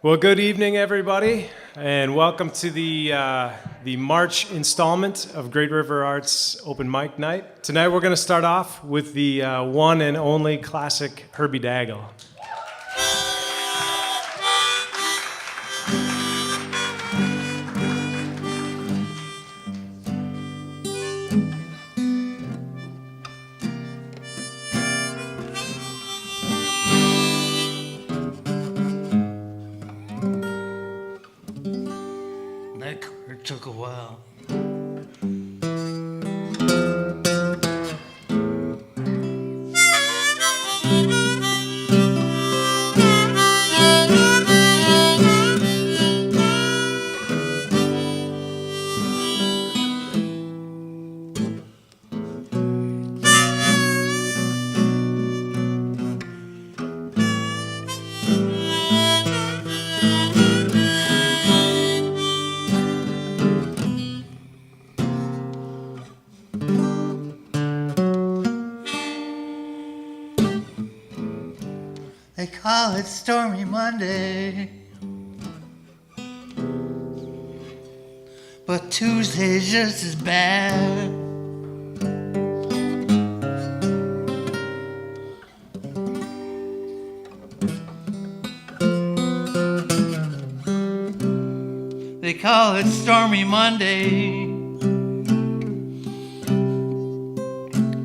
Well, good evening, everybody, and welcome to the March installment of Great River Arts Open Mic Night. Tonight, we're going to start off with the one and only classic Herbie Daggle. That chord took a while. They call it Stormy Monday, but Tuesday's just as bad. They call it Stormy Monday,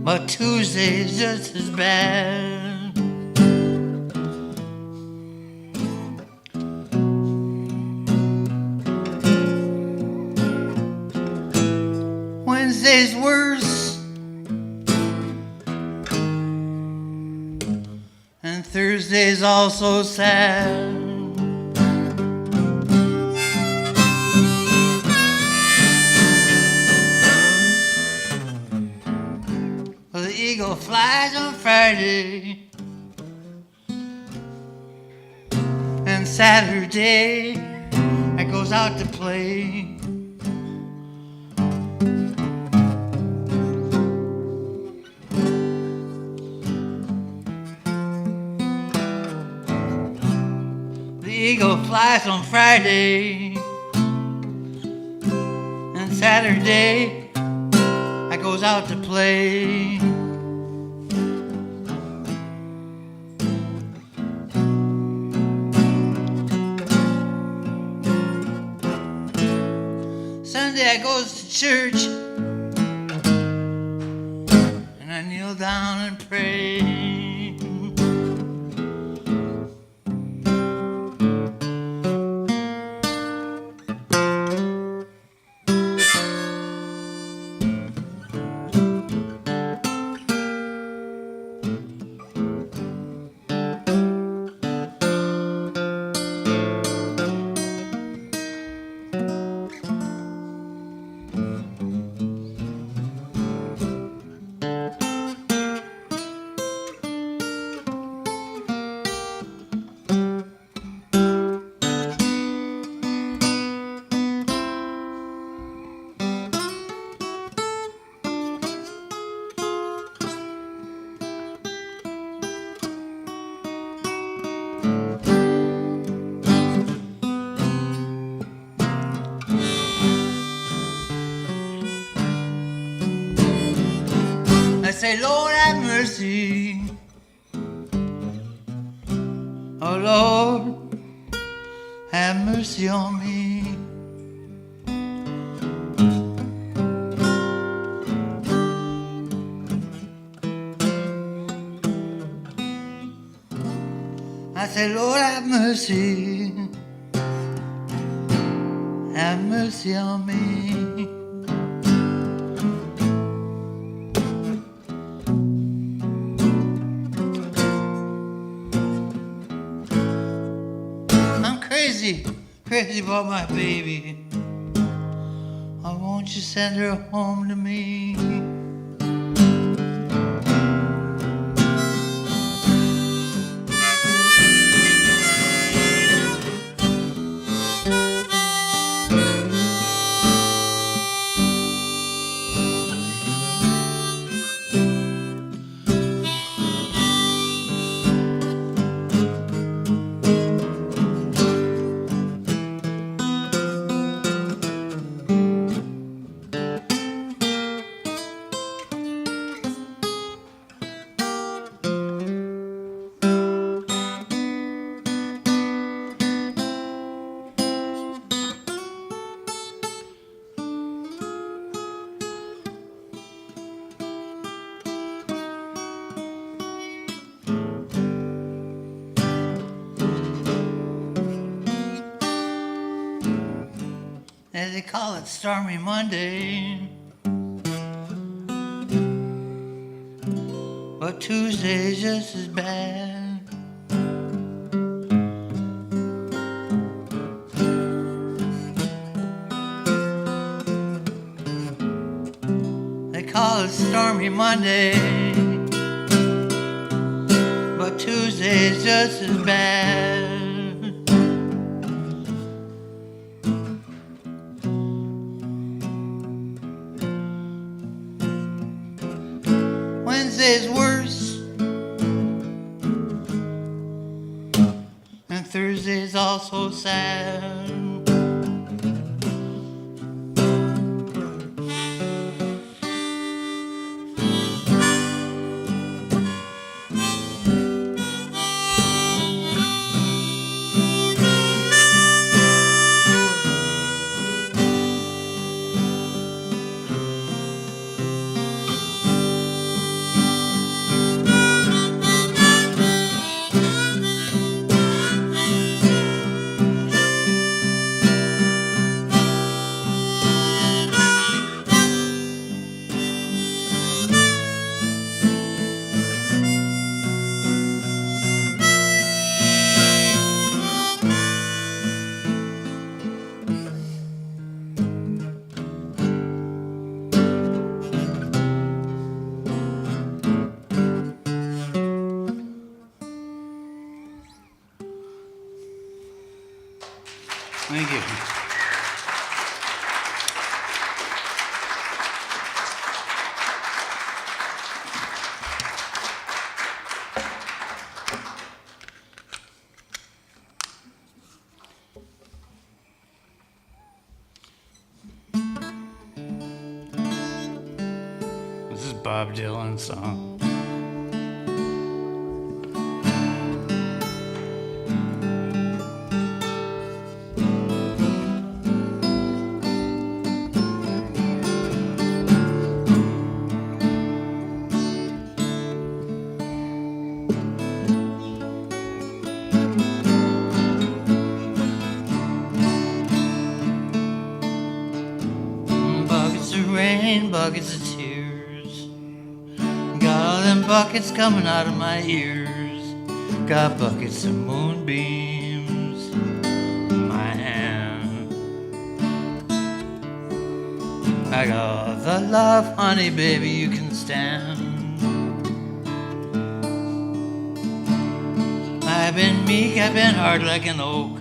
but Tuesday's just as bad. Wednesday's worse, and Thursday's also sad. Well, the eagle flies on Friday, and Saturday it goes out to play. Eagle flies on Friday, and Saturday I goes out to play. Sunday I goes to church, and I kneel down and pray. I say, Lord, have mercy. Oh, Lord, have mercy on me. I say, Lord, have mercy. Have mercy on me. Crazy about my baby. Oh, won't you send her home to me? they call it Stormy Monday. But Tuesday's just as bad. They call it Stormy Monday, but Tuesday's just as bad. Wednesday's worse, and Thursday's also sad. Thank you. This is Bob Dylan's song. Buckets of tears. Got all them buckets coming out of my ears. Got buckets of moonbeams in my hand. I got all the love, honey, baby, you can stand. I've been meek, I've been hard like an oak.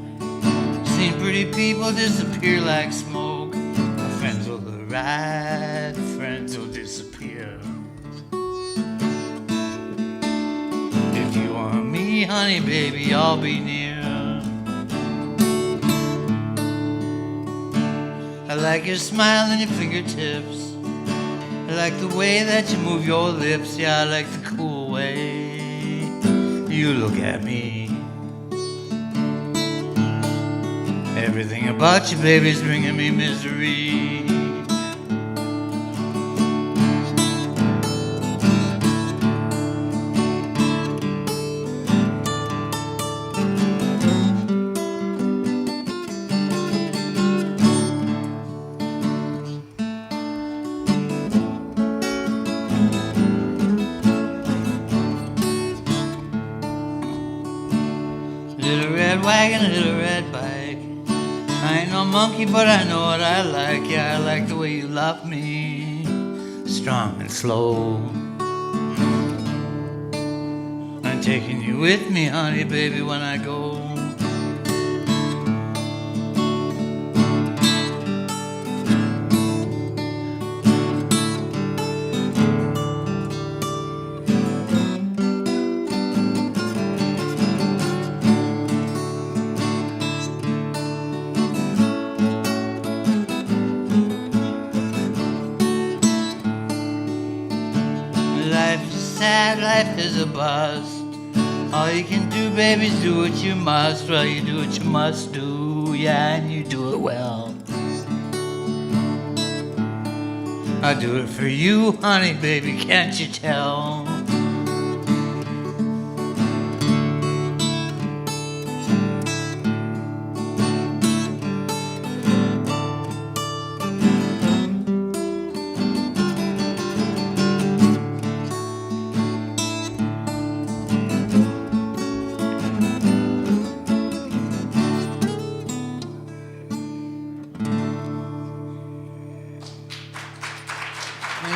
Seen pretty people disappear like smoke. My friends will arrive, friends will disappear. If you want me, honey, baby, I'll be near. I like your smile and your fingertips. I like the way that you move your lips. Yeah, I like the cool way you look at me. Everything about you, baby's bringing me misery. Little red wagon, little red bike. I ain't no monkey, but I know what I like. Yeah, I like the way you love me, strong and slow. I'm taking you with me, honey, baby, when I go. Sad life is a bust. All you can do, baby, is do what you must. Well, you do what you must do, yeah, and you do it well. I do it for you, honey, baby, can't you tell?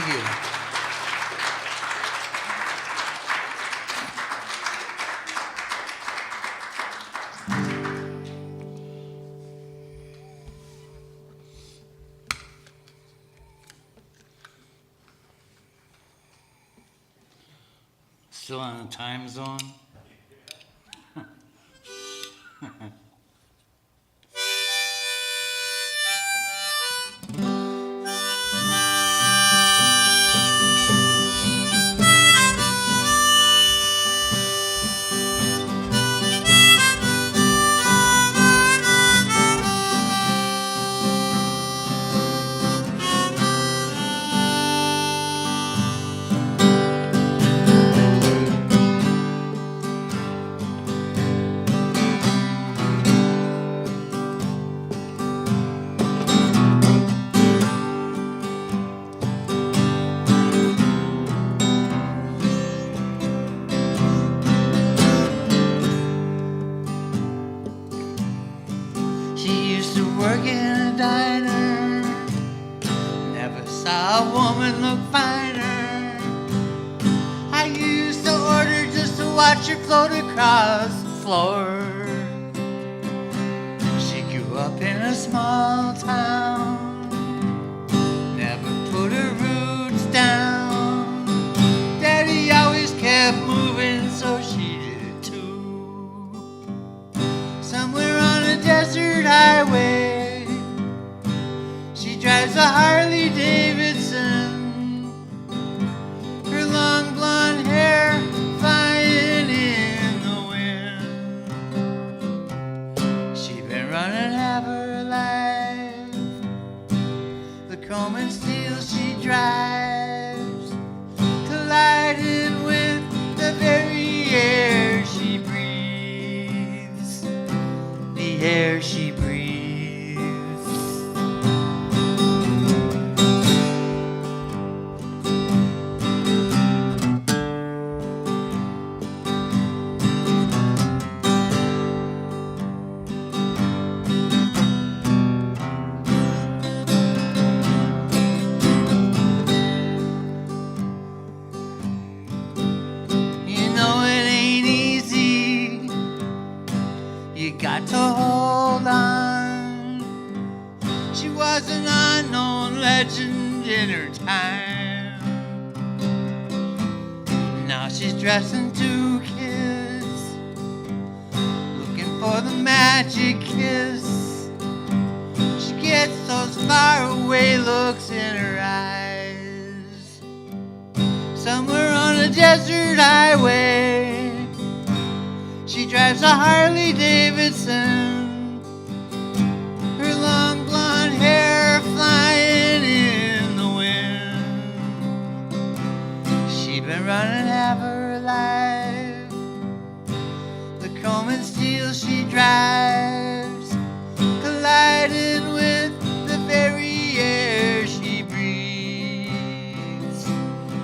Thank you. Still on a time zone? She used to work in a diner. Never saw a woman look finer. I used to order just to watch her float across the floor. She grew up in a small town, never put her roots down. Daddy always kept moving, so she did too. Somewhere on a desert highway, she drives a Harley Davidson. Her long blonde hair flying in the wind. She been running half her life. The comb and steel she drives, colliding with the very air she breathes. The air she breathes. You know it ain't easy. You got to hold on. She was an unknown legend in her time. Now she's dressing to kiss, looking for the magic kiss. She gets those faraway looks in her eyes. Somewhere on a desert highway, she drives a Harley Davidson. Her long blonde hair flying in the wind. She been running half her life. The comb and steel she drives, colliding with the very air she breathes.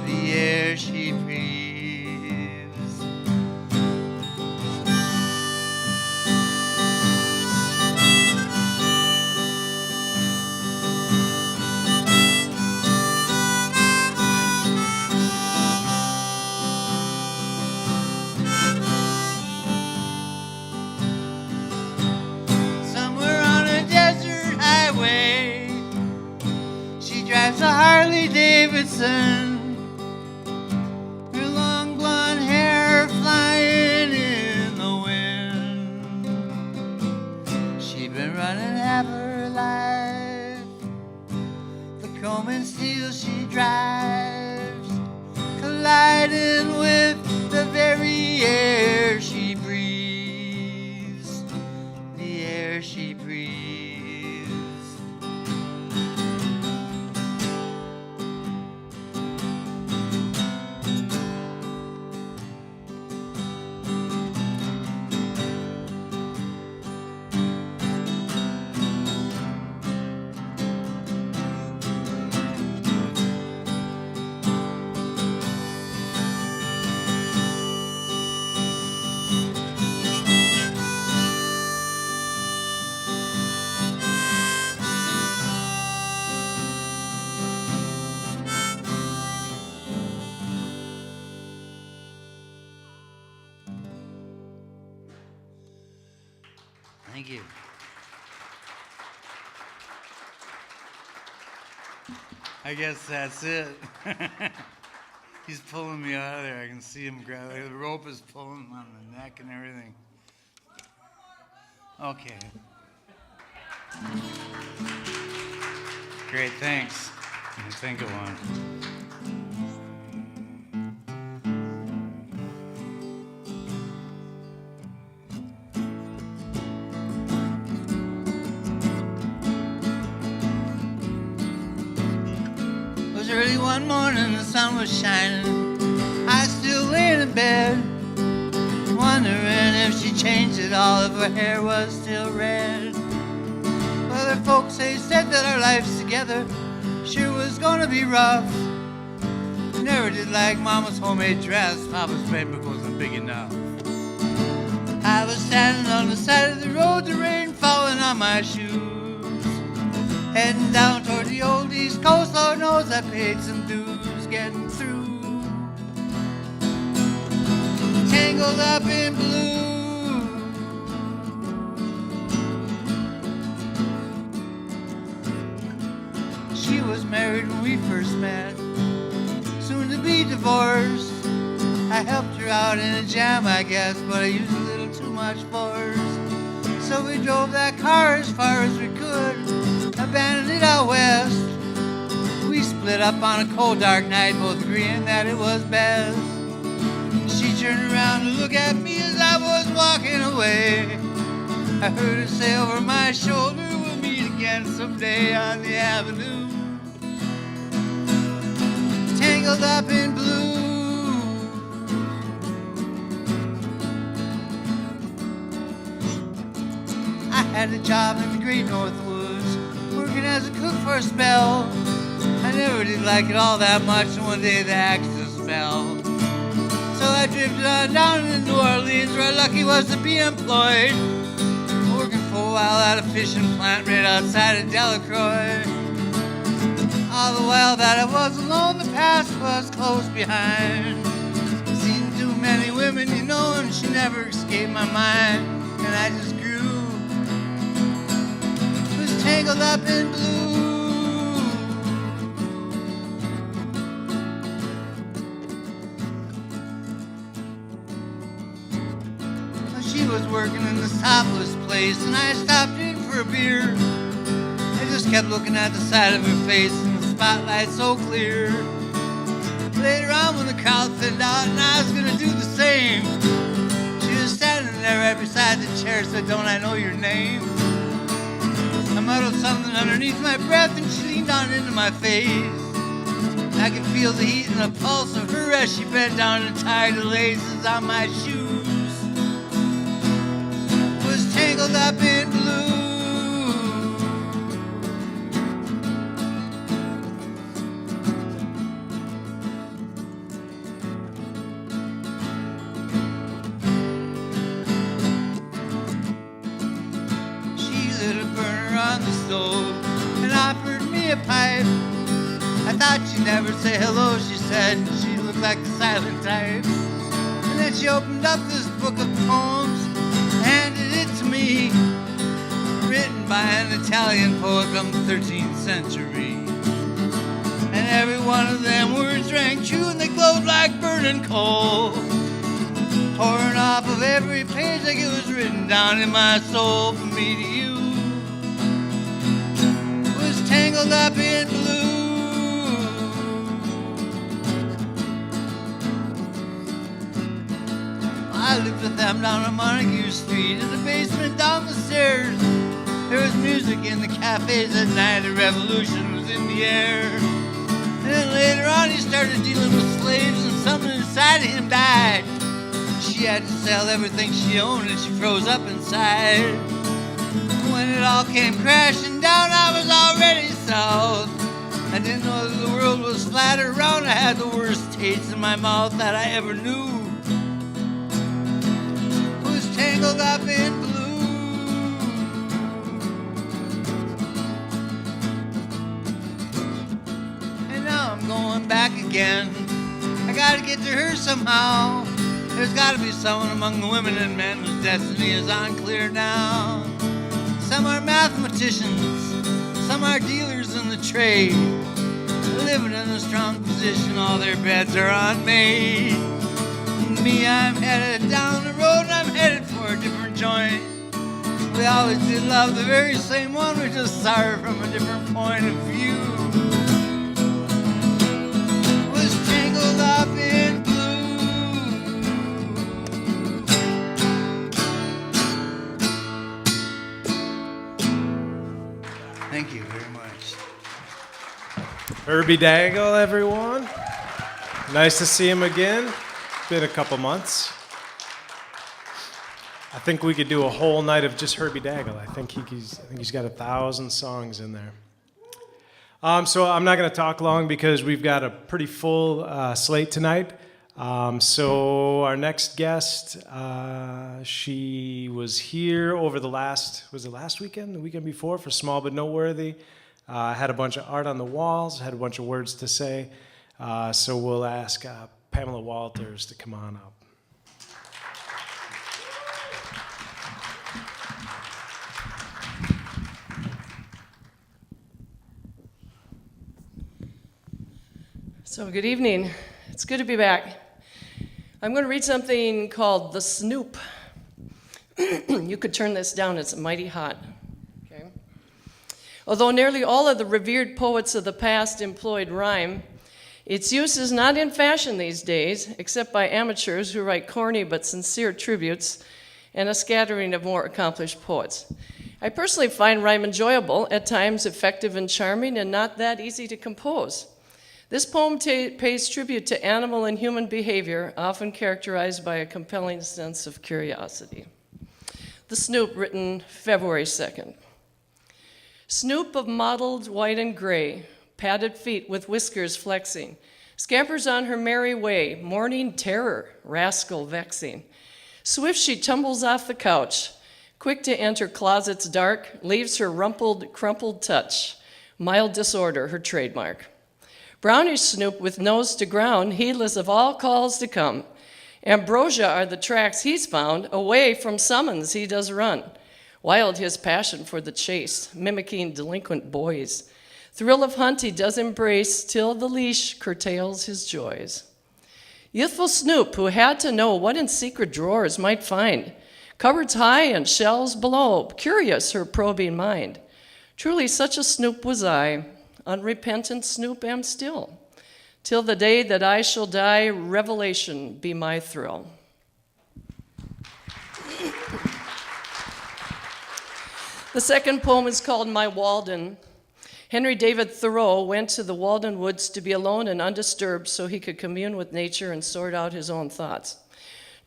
The air she breathes. Somewhere on a desert highway, she drives a Harley Davidson. Her long blonde hair flying in the wind. She been running half her life. The comb and steel she drives, colliding with the very air she breathes. The air she breathes. Thank you. I guess that's it. He's pulling me out of there. I can see him grab. The rope is pulling him on the neck and everything. Okay. Great, thanks. I think of one. It was early one morning, the sun was shining. I still lay in bed, wondering if she changed it all, if her hair was still red. Other folks, they said that our lives together sure was gonna be rough. Never did like Mama's homemade dress, Papa's playbook wasn't big enough. I was standing on the side of the road, the rain falling on my shoes, heading down toward the old East Coast. Lord knows I paid some dues getting through. Tangled up in blue. She was married when we first met, soon to be divorced. I helped her out in a jam, I guess, but I used a little too much force. So we drove that car as far as we could, abandoned it out west. We split up on a cold dark night, both agreeing that it was best. She turned around to look at me as I was walking away. I heard her say over my shoulder, we'll meet again someday on the avenue. Tangled up in blue. I had a job in the great North Woods, working as a cook for a spell. I never did like it all that much, and one day the axis fell. So I drifted on down to New Orleans, where lucky was to be employed, working for a while at a fishing plant right outside of Delacroix. All the while that I was alone, the past was close behind. Seen too many women, you know, and she never escaped my mind. And I just grew, was tangled up in blue. She was working in the topless place, and I stopped in for a beer. I just kept looking at the side of her face, and the spotlight so clear. Later on when the crowd thinned out and I was gonna do the same, she was standing there right beside the chair, said, "Don't I know your name?" I muttered something underneath my breath, and she leaned on into my face. I could feel the heat and the pulse of her as she bent down and tied the laces on my shoes. Was tangled up in blue. And offered me a pipe. I thought she'd never say hello, she said, and she looked like the silent type. And then she opened up this book of poems, handed it to me, written by an Italian poet from the 13th century. And every one of them words rang true, and they glowed like burning coal, pouring off of every page like it was written down in my soul from me to you. Tangled up in blue. I lived with them down on Montague Street, in the basement down the stairs. There was music in the cafes at night, a revolution was in the air. And then later on he started dealing with slaves, and something inside of him died. She had to sell everything she owned, and she froze up inside. When it all came crashing down, I was already south. I didn't know that the world was flat or round. I had the worst taste in my mouth that I ever knew. Was tangled up in blue. And now I'm going back again. I gotta get to her somehow. There's gotta be someone among the women and men whose destiny is unclear now. Some are mathematicians, some are dealers in the trade, living in a strong position, all their bets are on me. Me, I'm headed down the road and I'm headed for a different joint. We always did love the very same one, we just saw her from a different point of view. Was tangled up in blue. Thank you very much. Herbie Daigle, everyone. Nice to see him again. Been a couple months. I think we could do a whole night of just Herbie Daigle. I think he's got 1,000 songs in there. So I'm not going to talk long because we've got a pretty full slate tonight. So our next guest, she was here over the last weekend, the weekend before, for Small But Noteworthy. Had a bunch of art on the walls, had a bunch of words to say. So we'll ask Pamela Walters to come on up. So good evening. It's good to be back. I'm going to read something called The Snoop. You could turn this down, it's mighty hot. Okay. Although nearly all of the revered poets of the past employed rhyme, its use is not in fashion these days, except by amateurs who write corny but sincere tributes and a scattering of more accomplished poets. I personally find rhyme enjoyable, at times effective and charming, and not that easy to compose. This poem pays tribute to animal and human behavior, often characterized by a compelling sense of curiosity. The Snoop, written February 2nd. Snoop of mottled white and gray, padded feet with whiskers flexing, scampers on her merry way, morning terror, rascal vexing. Swift she tumbles off the couch, quick to enter closets dark, leaves her rumpled, crumpled touch, mild disorder her trademark. Brownish Snoop with nose to ground, heedless of all calls to come. Ambrosia are the tracks he's found, away from summons he does run. Wild his passion for the chase, mimicking delinquent boys. Thrill of hunt he does embrace, till the leash curtails his joys. Youthful Snoop, who had to know what in secret drawers might find. Cupboards high and shelves below, curious her probing mind. Truly such a Snoop was I, unrepentant Snoop am still, till the day that I shall die, revelation be my thrill. The second poem is called My Walden. Henry David Thoreau went to the Walden Woods to be alone and undisturbed so he could commune with nature and sort out his own thoughts.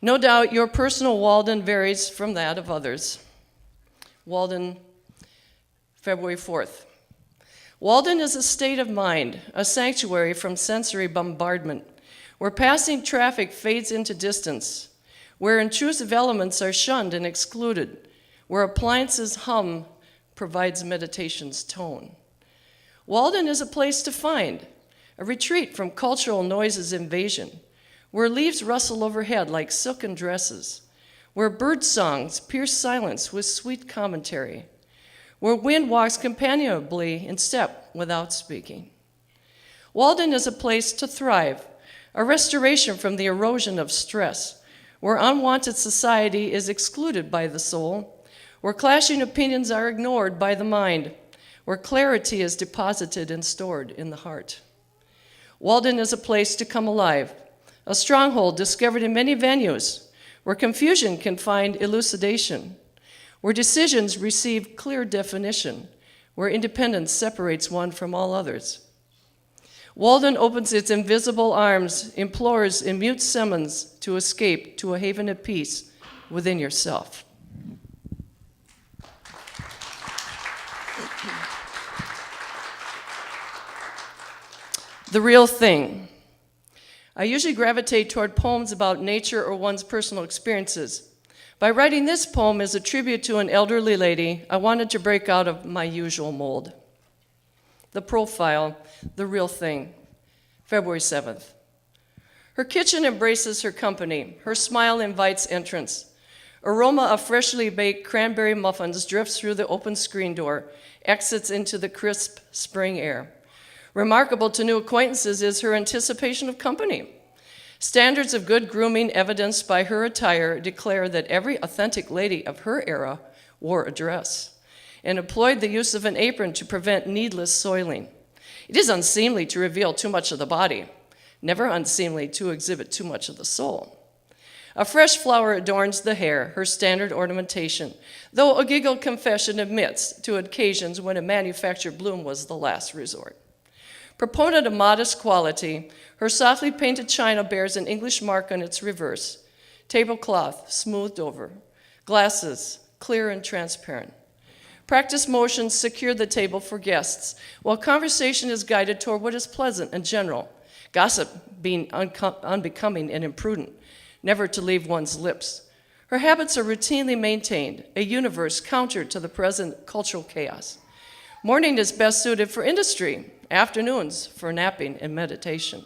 No doubt your personal Walden varies from that of others. Walden, February 4th. Walden is a state of mind, a sanctuary from sensory bombardment, where passing traffic fades into distance, where intrusive elements are shunned and excluded, where appliances hum provides meditation's tone. Walden is a place to find, a retreat from cultural noises invasion, where leaves rustle overhead like silken dresses, where bird songs pierce silence with sweet commentary, where wind walks companionably in step without speaking. Walden is a place to thrive, a restoration from the erosion of stress, where unwanted society is excluded by the soul, where clashing opinions are ignored by the mind, where clarity is deposited and stored in the heart. Walden is a place to come alive, a stronghold discovered in many venues, where confusion can find elucidation, where decisions receive clear definition, where independence separates one from all others. Walden opens its invisible arms, implores in mute summons to escape to a haven of peace within yourself. The Real Thing. I usually gravitate toward poems about nature or one's personal experiences. By writing this poem as a tribute to an elderly lady, I wanted to break out of my usual mold. The profile, The Real Thing, February 7th. Her kitchen embraces her company. Her smile invites entrance. Aroma of freshly baked cranberry muffins drifts through the open screen door, exits into the crisp spring air. Remarkable to new acquaintances is her anticipation of company. Standards of good grooming evidenced by her attire declare that every authentic lady of her era wore a dress and employed the use of an apron to prevent needless soiling. It is unseemly to reveal too much of the body, never unseemly to exhibit too much of the soul. A fresh flower adorns the hair, her standard ornamentation, though a giggle confession admits to occasions when a manufactured bloom was the last resort. Proponent of modest quality, her softly painted china bears an English mark on its reverse. Tablecloth, smoothed over. Glasses, clear and transparent. Practice motions secure the table for guests, while conversation is guided toward what is pleasant and general, gossip being unbecoming and imprudent, never to leave one's lips. Her habits are routinely maintained, a universe counter to the present cultural chaos. Morning is best suited for industry, afternoons for napping and meditation.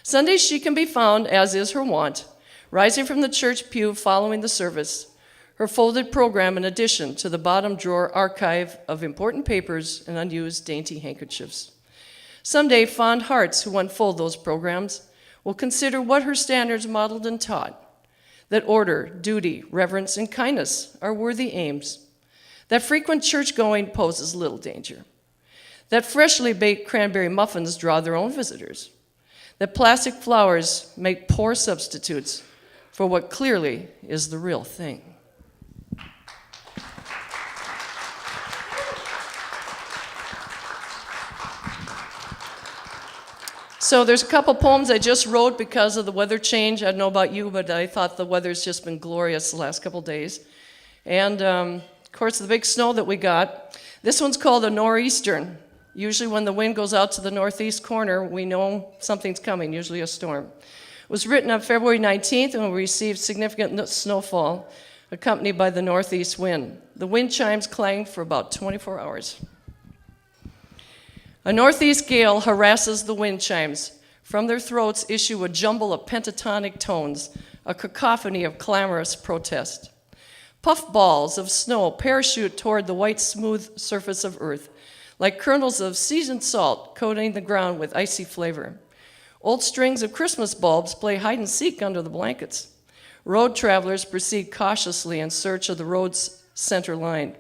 Sundays she can be found, as is her wont, rising from the church pew following the service, her folded program in addition to the bottom drawer archive of important papers and unused dainty handkerchiefs. Someday, fond hearts who unfold those programs will consider what her standards modeled and taught, that order, duty, reverence, and kindness are worthy aims, that frequent church-going poses little danger, that freshly baked cranberry muffins draw their own visitors, that plastic flowers make poor substitutes for what clearly is the real thing. So there's a couple poems I just wrote because of the weather change. I don't know about you, but I thought the weather's just been glorious the last couple days. And, of course, the big snow that we got. This one's called a nor'eastern. Usually when the wind goes out to the northeast corner, we know something's coming, usually a storm. It was written on February 19th and we received significant snowfall accompanied by the northeast wind. The wind chimes clanged for about 24 hours. A northeast gale harasses the wind chimes. From their throats issue a jumble of pentatonic tones, a cacophony of clamorous protest. Puff balls of snow parachute toward the white smooth surface of earth, like kernels of seasoned salt coating the ground with icy flavor. Old strings of Christmas bulbs play hide and seek under the blankets. Road travelers proceed cautiously in search of the road's center line.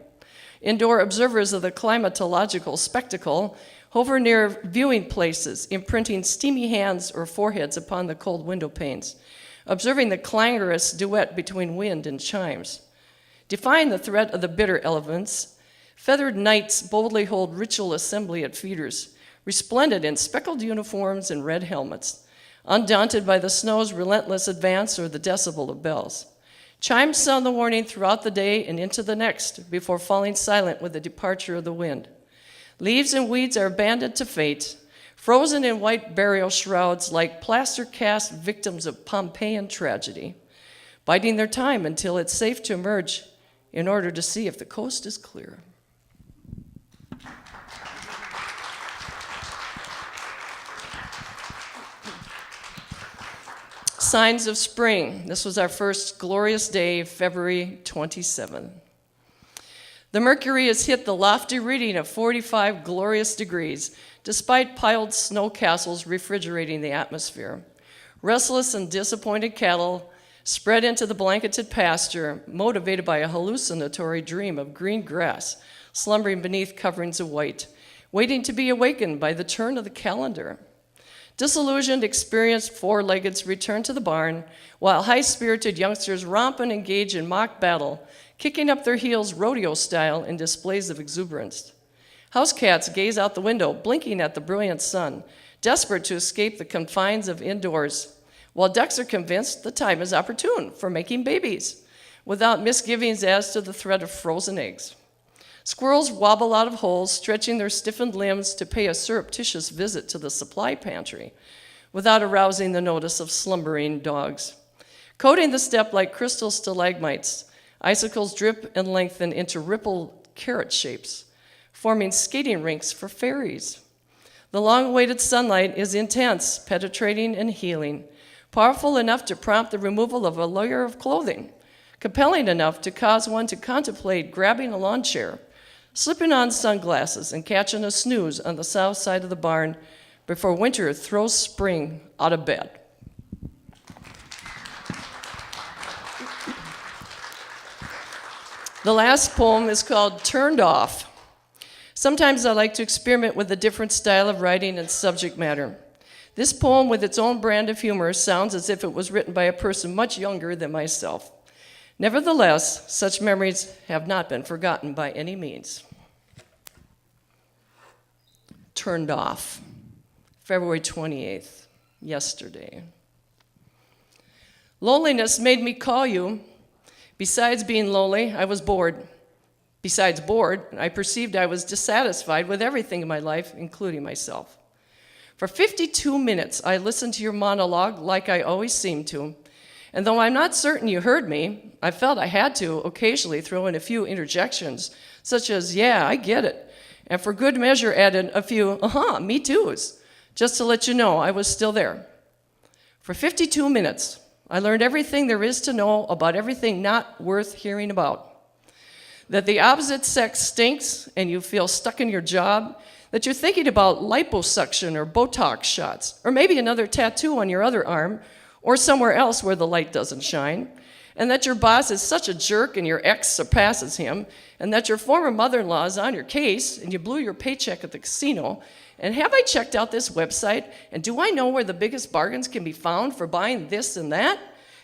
Indoor observers of the climatological spectacle hover near viewing places, imprinting steamy hands or foreheads upon the cold window panes, observing the clangorous duet between wind and chimes. Defying the threat of the bitter elements, feathered knights boldly hold ritual assembly at feeders, resplendent in speckled uniforms and red helmets, undaunted by the snow's relentless advance or the decibel of bells. Chimes sound the warning throughout the day and into the next before falling silent with the departure of the wind. Leaves and weeds are abandoned to fate, frozen in white burial shrouds like plaster-cast victims of Pompeian tragedy, biding their time until it's safe to emerge in order to see if the coast is clear. Signs of spring. This was our first glorious day, February 27th. The mercury has hit the lofty reading of 45 glorious degrees, despite piled snow castles refrigerating the atmosphere. Restless and disappointed cattle spread into the blanketed pasture, motivated by a hallucinatory dream of green grass slumbering beneath coverings of white, waiting to be awakened by the turn of the calendar. Disillusioned, experienced four-leggeds return to the barn, while high-spirited youngsters romp and engage in mock battle, kicking up their heels rodeo-style in displays of exuberance. House cats gaze out the window, blinking at the brilliant sun, desperate to escape the confines of indoors, while ducks are convinced the time is opportune for making babies, without misgivings as to the threat of frozen eggs. Squirrels wobble out of holes, stretching their stiffened limbs to pay a surreptitious visit to the supply pantry, without arousing the notice of slumbering dogs. Coating the step like crystal stalagmites, icicles drip and lengthen into rippled carrot shapes, forming skating rinks for fairies. The long-awaited sunlight is intense, penetrating and healing, powerful enough to prompt the removal of a layer of clothing, compelling enough to cause one to contemplate grabbing a lawn chair, slipping on sunglasses, and catching a snooze on the south side of the barn before winter throws spring out of bed. The last poem is called Turned Off. Sometimes I like to experiment with a different style of writing and subject matter. This poem, with its own brand of humor, sounds as if it was written by a person much younger than myself. Nevertheless, such memories have not been forgotten by any means. Turned Off, February 28th, yesterday. Loneliness made me call you. Besides being lonely, I was bored. Besides bored, I perceived I was dissatisfied with everything in my life, including myself. For 52 minutes, I listened to your monologue like I always seem to. And though I'm not certain you heard me, I felt I had to occasionally throw in a few interjections, such as, yeah, I get it. And for good measure, added a few, me too's, just to let you know I was still there. For 52 minutes, I learned everything there is to know about everything not worth hearing about. That the opposite sex stinks and you feel stuck in your job, that you're thinking about liposuction or Botox shots, or maybe another tattoo on your other arm, or somewhere else where the light doesn't shine, and that your boss is such a jerk and your ex surpasses him, and that your former mother-in-law is on your case and you blew your paycheck at the casino, and have I checked out this website, and do I know where the biggest bargains can be found for buying this and that?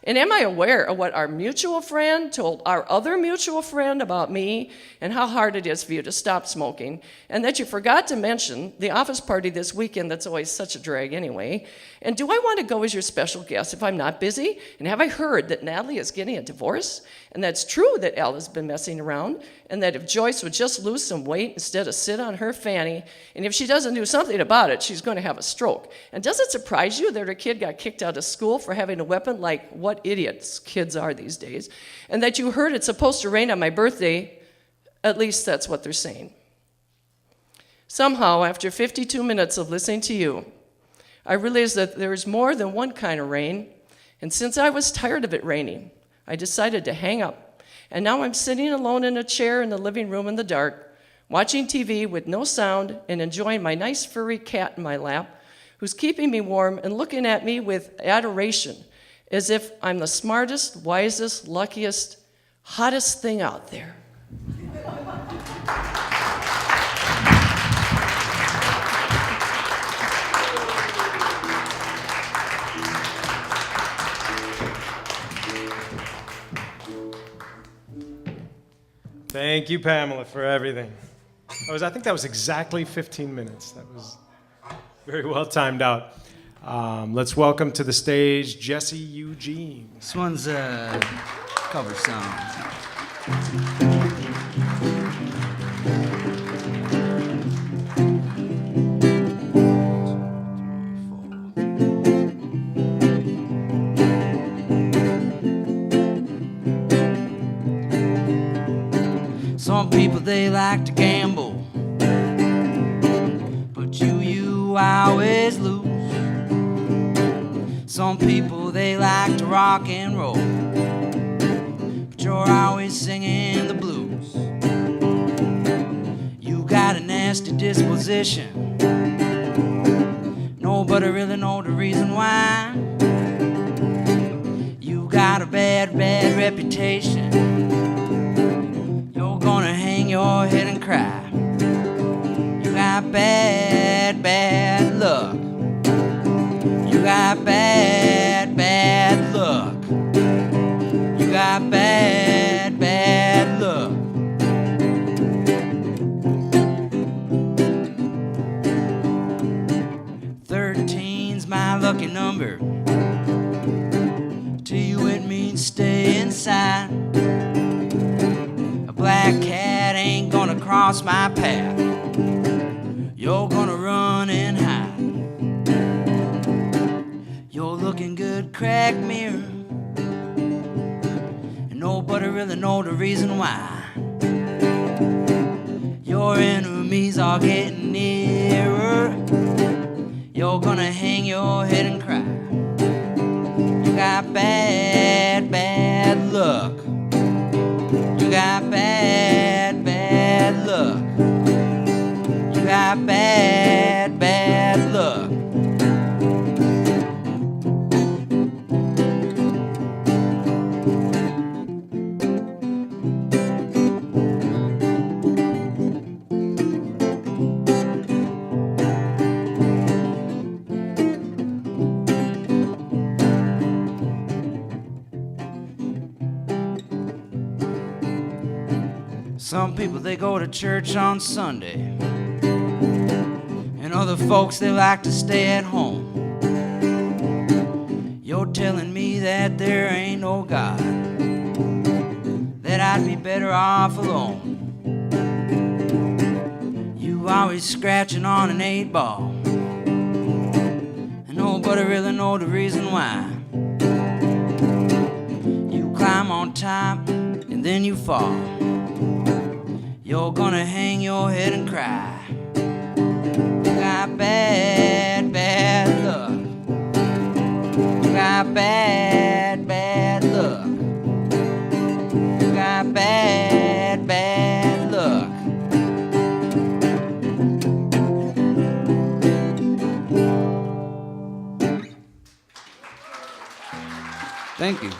And am I aware of what our mutual friend told our other mutual friend about me and how hard it is for you to stop smoking? And that you forgot to mention the office party this weekend that's always such a drag anyway. And do I want to go as your special guest if I'm not busy? And have I heard that Natalie is getting a divorce? And that's true that Elle has been messing around. And that if Joyce would just lose some weight instead of sit on her fanny, and if she doesn't do something about it, she's going to have a stroke. And does it surprise you that her kid got kicked out of school for having a weapon? Like, what idiots kids are these days. And that you heard it's supposed to rain on my birthday, at least that's what they're saying. Somehow, after 52 minutes of listening to you, I realized that there is more than one kind of rain, and since I was tired of it raining, I decided to hang up. And now I'm sitting alone in a chair in the living room in the dark, watching TV with no sound and enjoying my nice furry cat in my lap, who's keeping me warm and looking at me with adoration, as if I'm the smartest, wisest, luckiest, hottest thing out there. Thank you, Pamela, for everything. I think that was exactly 15 minutes. That was very well timed out. Let's welcome to the stage Jesse Eugene. This one's a cover song. Some people, they like to gamble, but you always lose. Some people, they like to rock and roll, but you're always singing the blues. You got a nasty disposition, nobody really know the reason why. You got a bad, bad reputation, you're gonna hang your head and cry. You got bad, bad luck. You got bad, bad luck. You got bad, bad luck. Thirteen's my lucky number. To you it means stay inside. A black cat ain't gonna cross my path. You're gonna run and hide. You're looking good, crack mirror, and nobody really know the reason why. Your enemies are getting nearer. You're gonna hang your head and cry. You got bad, bad luck. Some people, they go to church on Sunday, and other folks, they like to stay at home. You're telling me that there ain't no God, that I'd be better off alone. You always scratching on an 8-ball, and nobody really know the reason why. You climb on top and then you fall. You're gonna hang your head and cry. You got bad, bad luck. You got bad, bad luck. You got bad, bad luck. Thank you.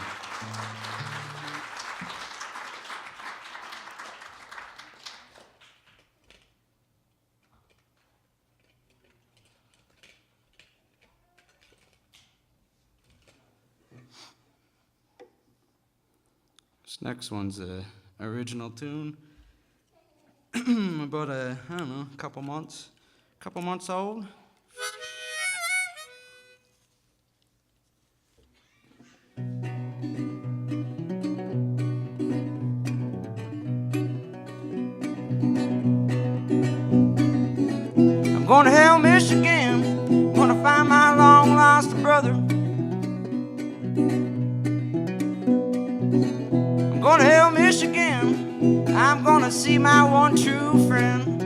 This next one's a original tune. About I don't know, a couple months old. I'm going to hell, Michigan. I'm going to find my long lost brother. I'm going to hell, Michigan. I'm going to see my one true friend.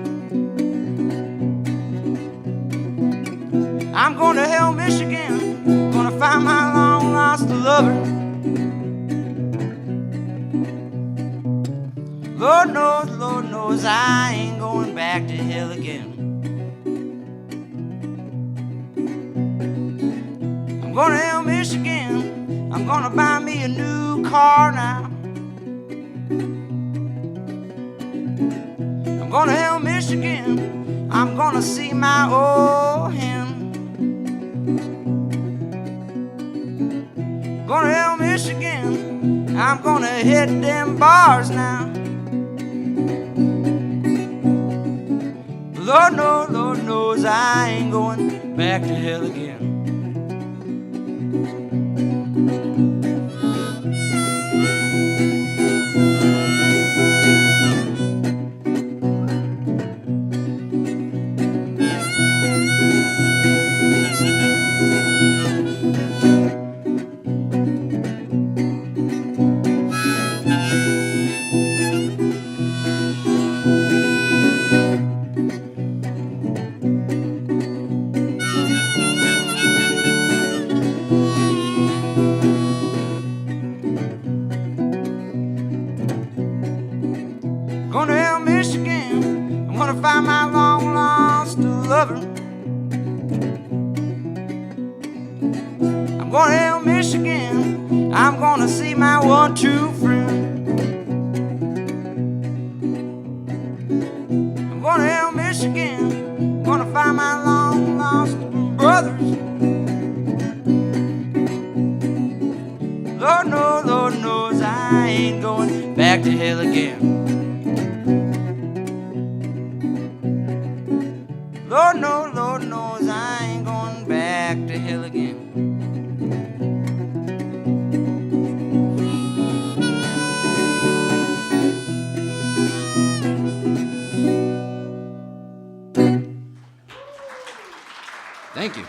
I'm going to hell, Michigan. I'm going to find my long lost lover. Lord knows I ain't going back to hell again. I'm going to hell, Michigan. I'm going to buy me a new car now. I'm going to hell, Michigan. I'm going to see my old hen. Going to hell, Michigan. I'm going to hit them bars now. Lord knows I ain't going back to hell again. Going to hell, Michigan. I'm gonna find my long lost lover. I'm going to hell, Michigan. I'm gonna see my one true friend. I'm going to hell, Michigan. I'm gonna find my long lost brothers. Lord knows I ain't going back to hell again. Lord knows I ain't going back to hell again. Thank you.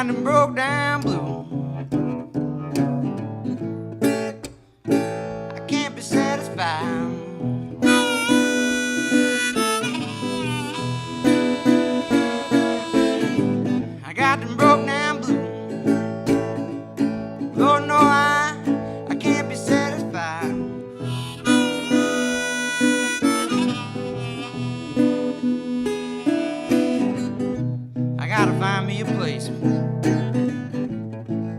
got them broke down blue. I can't be satisfied. I got them broke down blue. Lord, no, I can't be satisfied. I gotta find me a place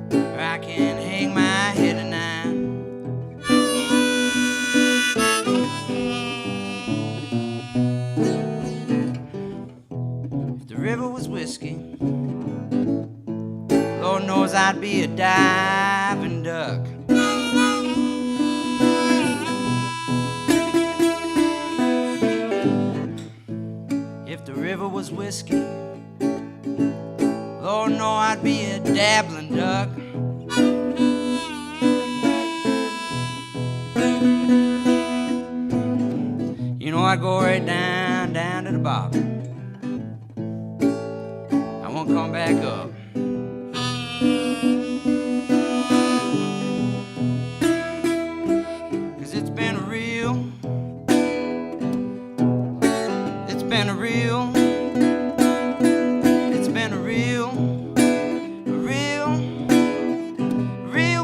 where I can hang my head tonight. If the river was whiskey, Lord knows I'd be a diving duck. If the river was whiskey, Lord know I'd be a dabbling duck. You know I'd go right down to the bottom. I won't come back up. It's been a real, it's been a real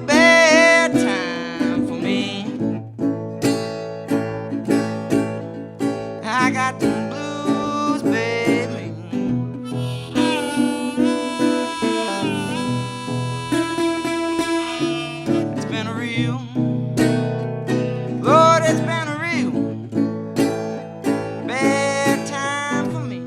bad time for me. I got the blues, baby. It's been a real, Lord, it's been a real bad time for me.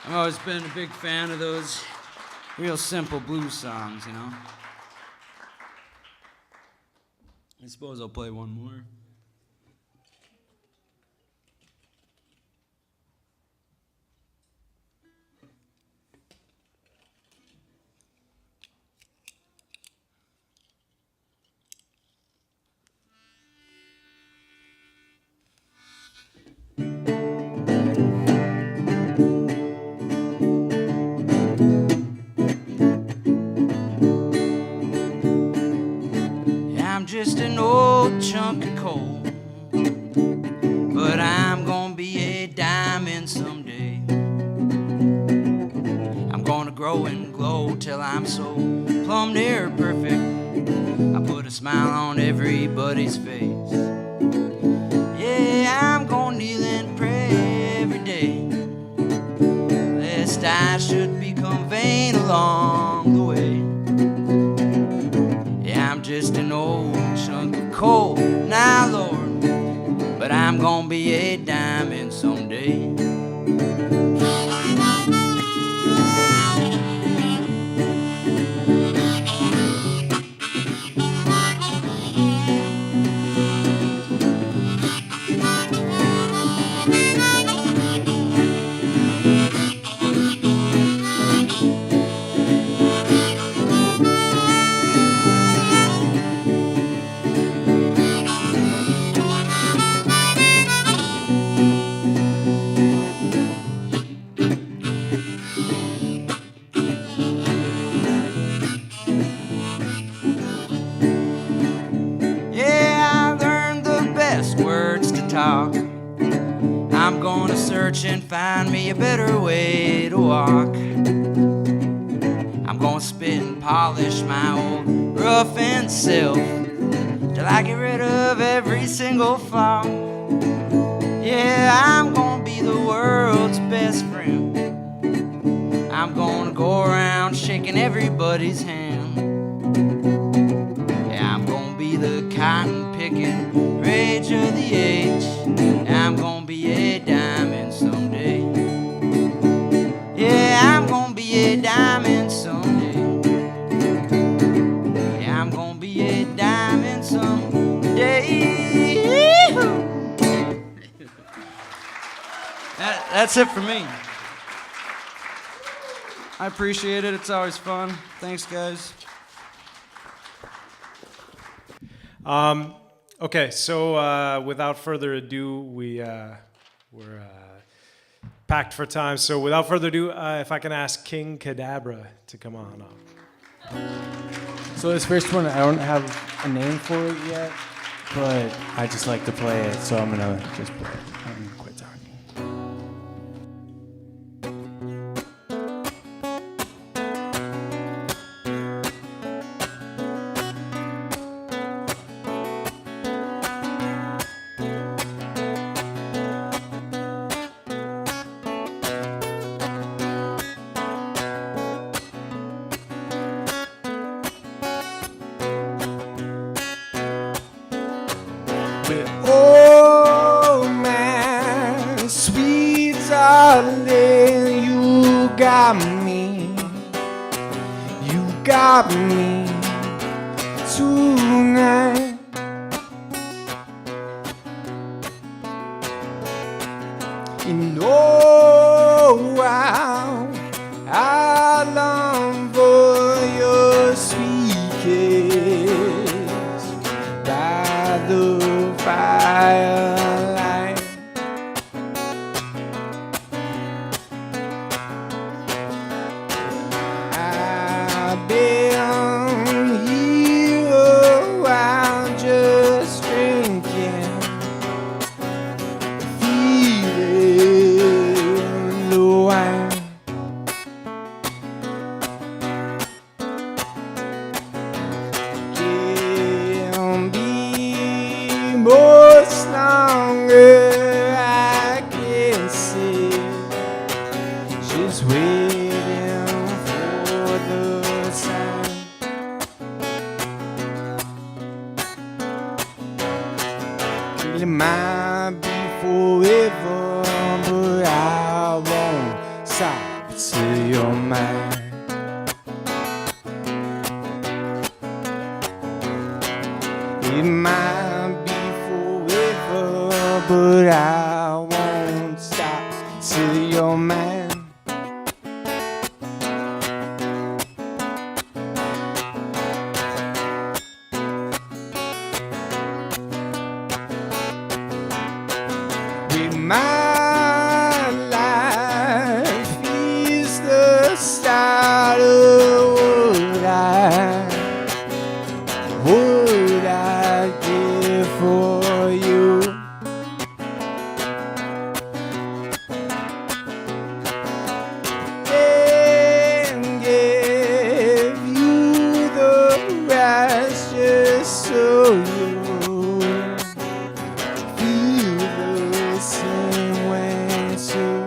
I've always been a big fan of those real simple blues songs, you know. I suppose I'll play one more. I'm just an old chunk of coal, but I'm gonna be a diamond someday. I'm gonna grow and glow till I'm so plumb near perfect. I put a smile on everybody's face. Yeah, I'm gonna kneel and pray every day, lest I should become vain along the way. Yeah, I'm just an old chunk of coal now, Lord, but I'm gonna be a diamond someday. Talk. I'm gonna search and find me a better way to walk. I'm gonna spit and polish my old rough-end self till I get rid of every single flaw. Yeah, I'm gonna be the world's best friend. I'm gonna go around shaking everybody's hand. Yeah, I'm gonna be the cotton picking rage of the age. I'm gonna be a diamond someday. Yeah, I'm gonna be a diamond someday. Yeah, I'm gonna be a diamond someday. That's it for me. I appreciate it. It's always fun. Thanks, guys. Okay, so without further ado, we're packed for time. So without further ado, if I can ask King Cadabra to come on up. So this first one, I don't have a name for it yet, but I just like to play it, so I'm gonna just play it. I'm gonna quit talking. Oh man, sweet darling, you got me tonight. You know I long for your sweet kiss by the firelight. I've been here a while just drinking, feeling the wine. Can be much longer, I can see, just waiting for the sign. Well, it might be forever, but I won't stop till you're mine. It might be forever, but I won't stop till you're mine. With my life is the start of what I give for you. And give you the rest just so you feel the same way too.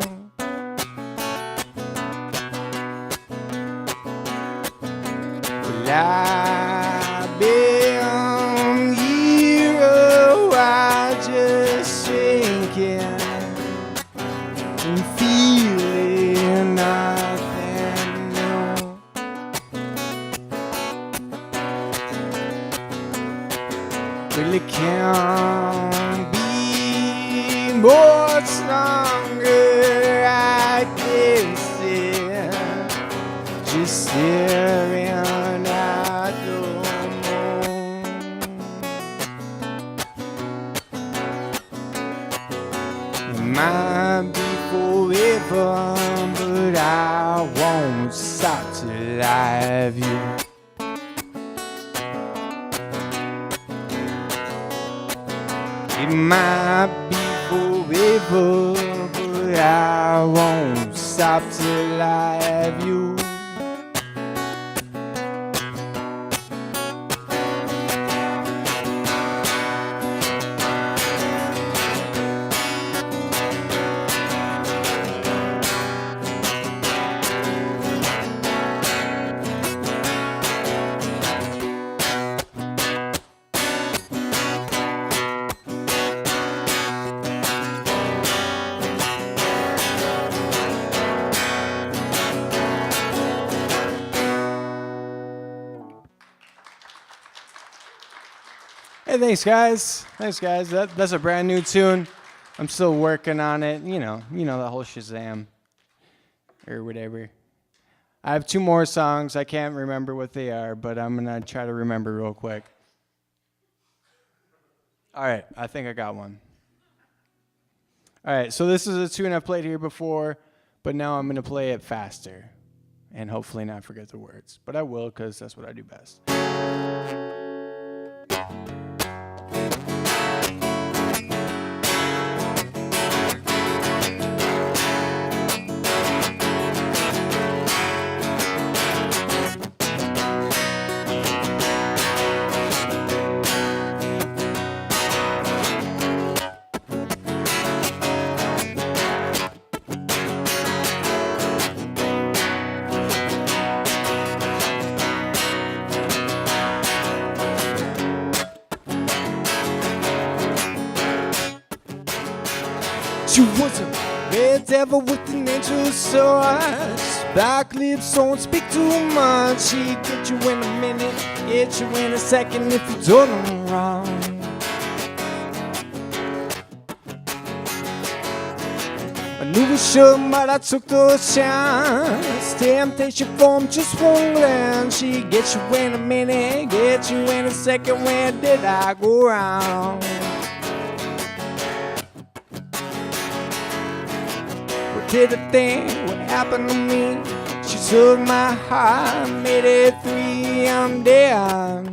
Well, I've been here a while just thinking and feeling nothing new. Well, it can't be much longer, I can see, just staring at the moon. It might be forever, but I won't stop till I have you. It might be forever, but I won't stop till I have you. Hey, thanks, guys. Thanks, guys. That's a brand new tune. I'm still working on it. You know the whole Shazam or whatever. I have 2 more songs. I can't remember what they are, but I'm gonna try to remember real quick. All right, I think I got one. All right, so this is a tune I've played here before, but now I'm gonna play it faster, and hopefully not forget the words. But I will, because that's what I do best. She was a red devil with an angel sauce. Black lips don't speak too much. She'd get you in a minute, get you in a second if you do them wrong. I knew we should, but I took the chance. Temptation form just won't land. She'd get you in a minute, get you in a second. Where did I go wrong? Did a thing, what happened to me? She took my heart, made it free, I'm dead.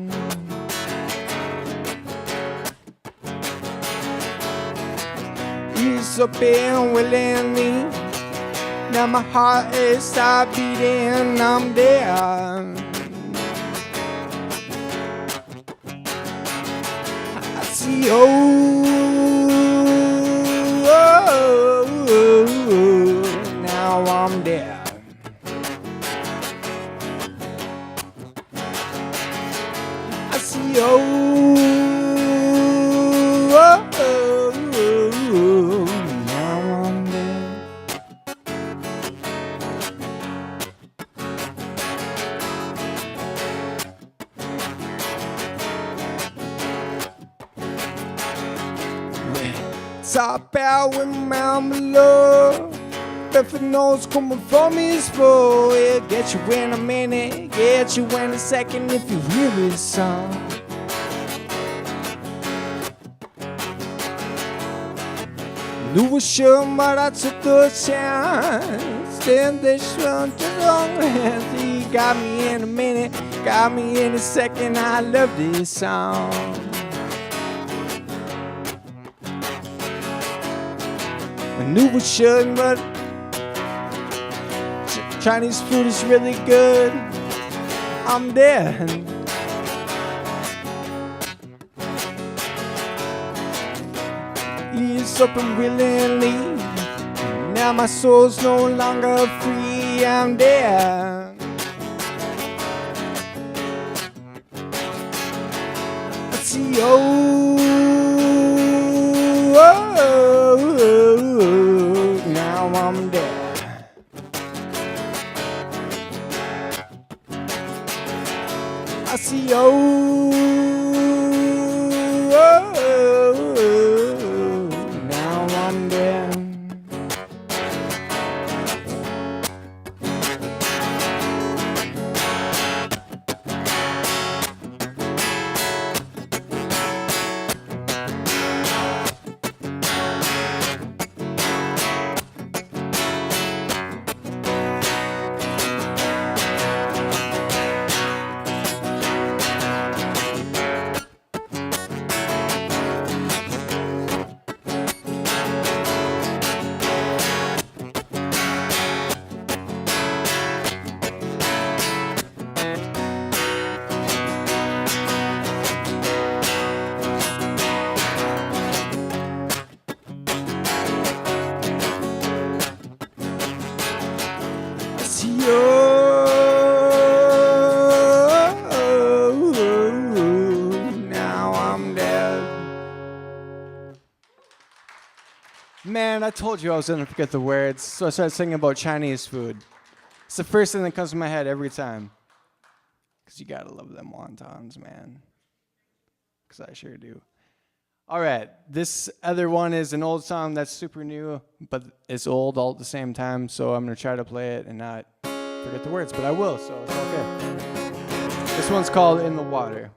Ease up and willingly, now my heart is stopped beating, I'm dead. I see, now I'm dead. I see, now I'm dead. Top out with my below. If knows coming from his flow, it'll get you in a minute, get you in a second if you hear his song. Knew I should, but I took the chance. Then they shrunk the long hands. He got me in a minute, got me in a second. I love this song. I knew I should, but Chinese food is really good. I'm dead. Ease up and willingly. Now my soul's no longer free. I'm dead. I see, now I'm dead. I see, now I'm dead. Man, I told you I was gonna forget the words, so I started singing about Chinese food. It's the first thing that comes to my head every time. Because you gotta love them wontons, man. Because I sure do. All right, this other one is an old song that's super new, but it's old all at the same time, so I'm going to try to play it and not forget the words, but I will, so it's okay. This one's called In the Water,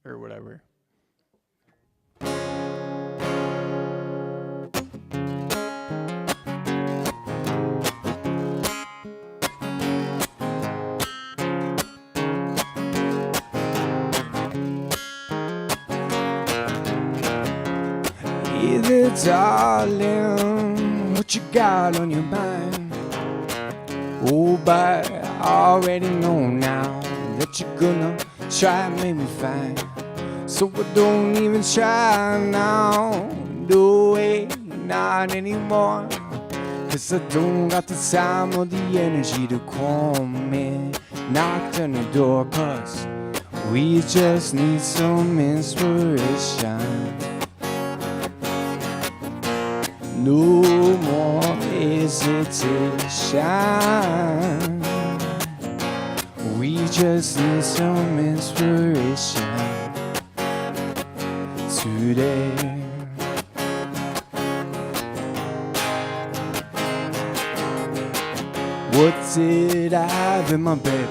or whatever. Either, darling, what you got on your mind? Oh, but I already know now that you're gonna try and make me fine. So I don't even try now. No way, not anymore. 'Cause I don't got the time or the energy to come in. Knock on the door, 'cause we just need some inspiration. No more hesitation. We just need some inspiration today. What did I have in my bed?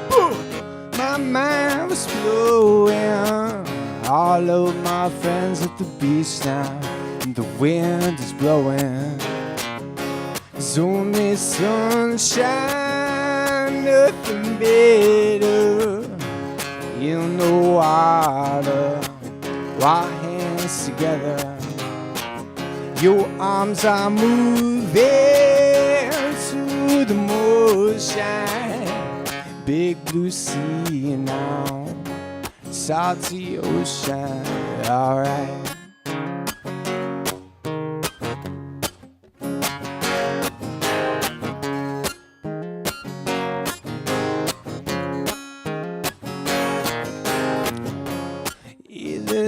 My mind was flowing. All of my friends at the beach now. The wind is blowing. It's only sunshine, nothing better. In the water, our hands together. Your arms are moving to the motion. Big blue sea now, salty ocean. Alright.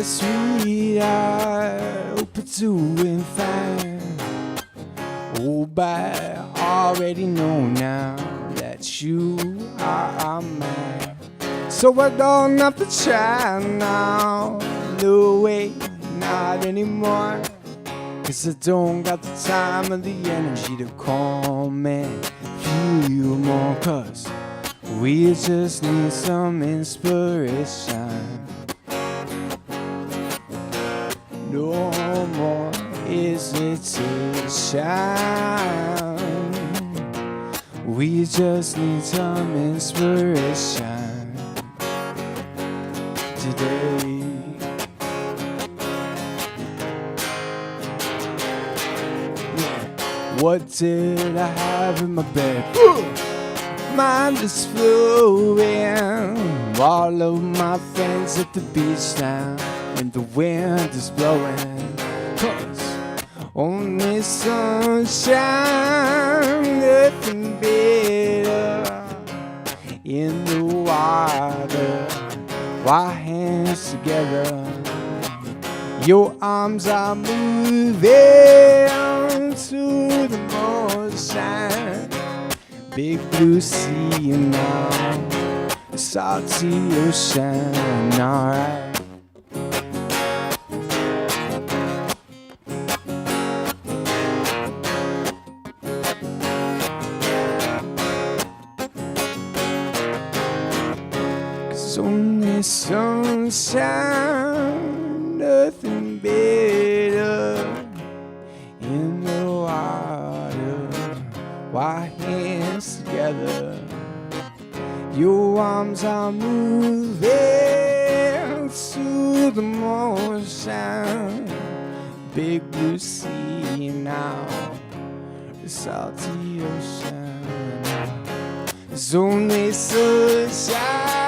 Sweetheart, open to and fine. Oh, but I already know now that you are mine. So I don't have to try now. No way, not anymore. 'Cause I don't got the time or the energy to come and feel you more. 'Cause we just need some inspiration. No more hesitation. We just need some inspiration today. What did I have in my bed? Mind is flowing. All of my friends at the beach now. And the wind is blowing. 'Cause only sunshine, nothing better. In the water, our hands together. Your arms are moving to the motion. Big blue sea now, salty ocean. Alright. Only sunshine, nothing better. In the water, our hands together. Your arms are moving to the motion. Big blue sea now, the salty ocean. It's only sunshine.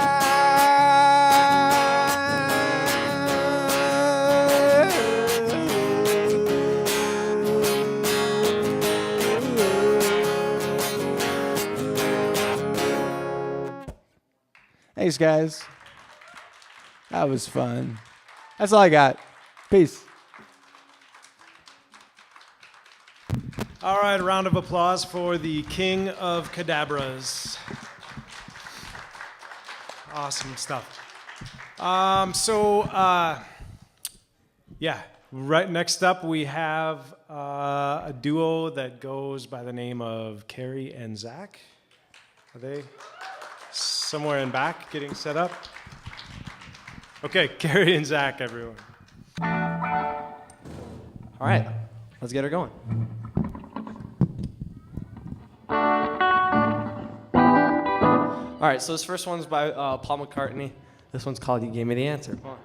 Thanks, guys. That was fun. That's all I got. Peace. All right, a round of applause for the King of Cadabras. Awesome stuff. Yeah, right next up we have a duo that goes by the name of Carrie and Zach. Are they somewhere in back getting set up? Okay, Carrie and Zach, everyone. All right, let's get her going. All right, so this first one's by Paul McCartney. This one's called You Gave Me the Answer. One,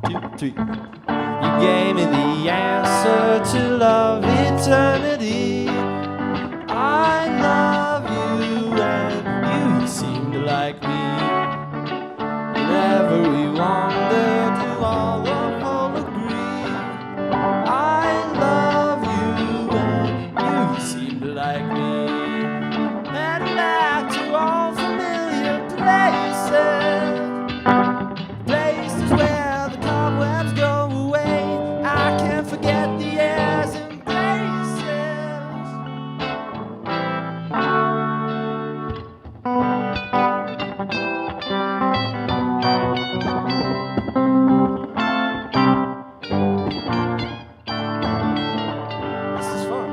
two, three. You gave me the answer to love eternity. I love you and you seem to like me. Whenever we wander to all of all agree. I love you and you seem to like me. Heading back to all familiar places. Places where the cobwebs go away. I can't forget the airs and graces. This is fun.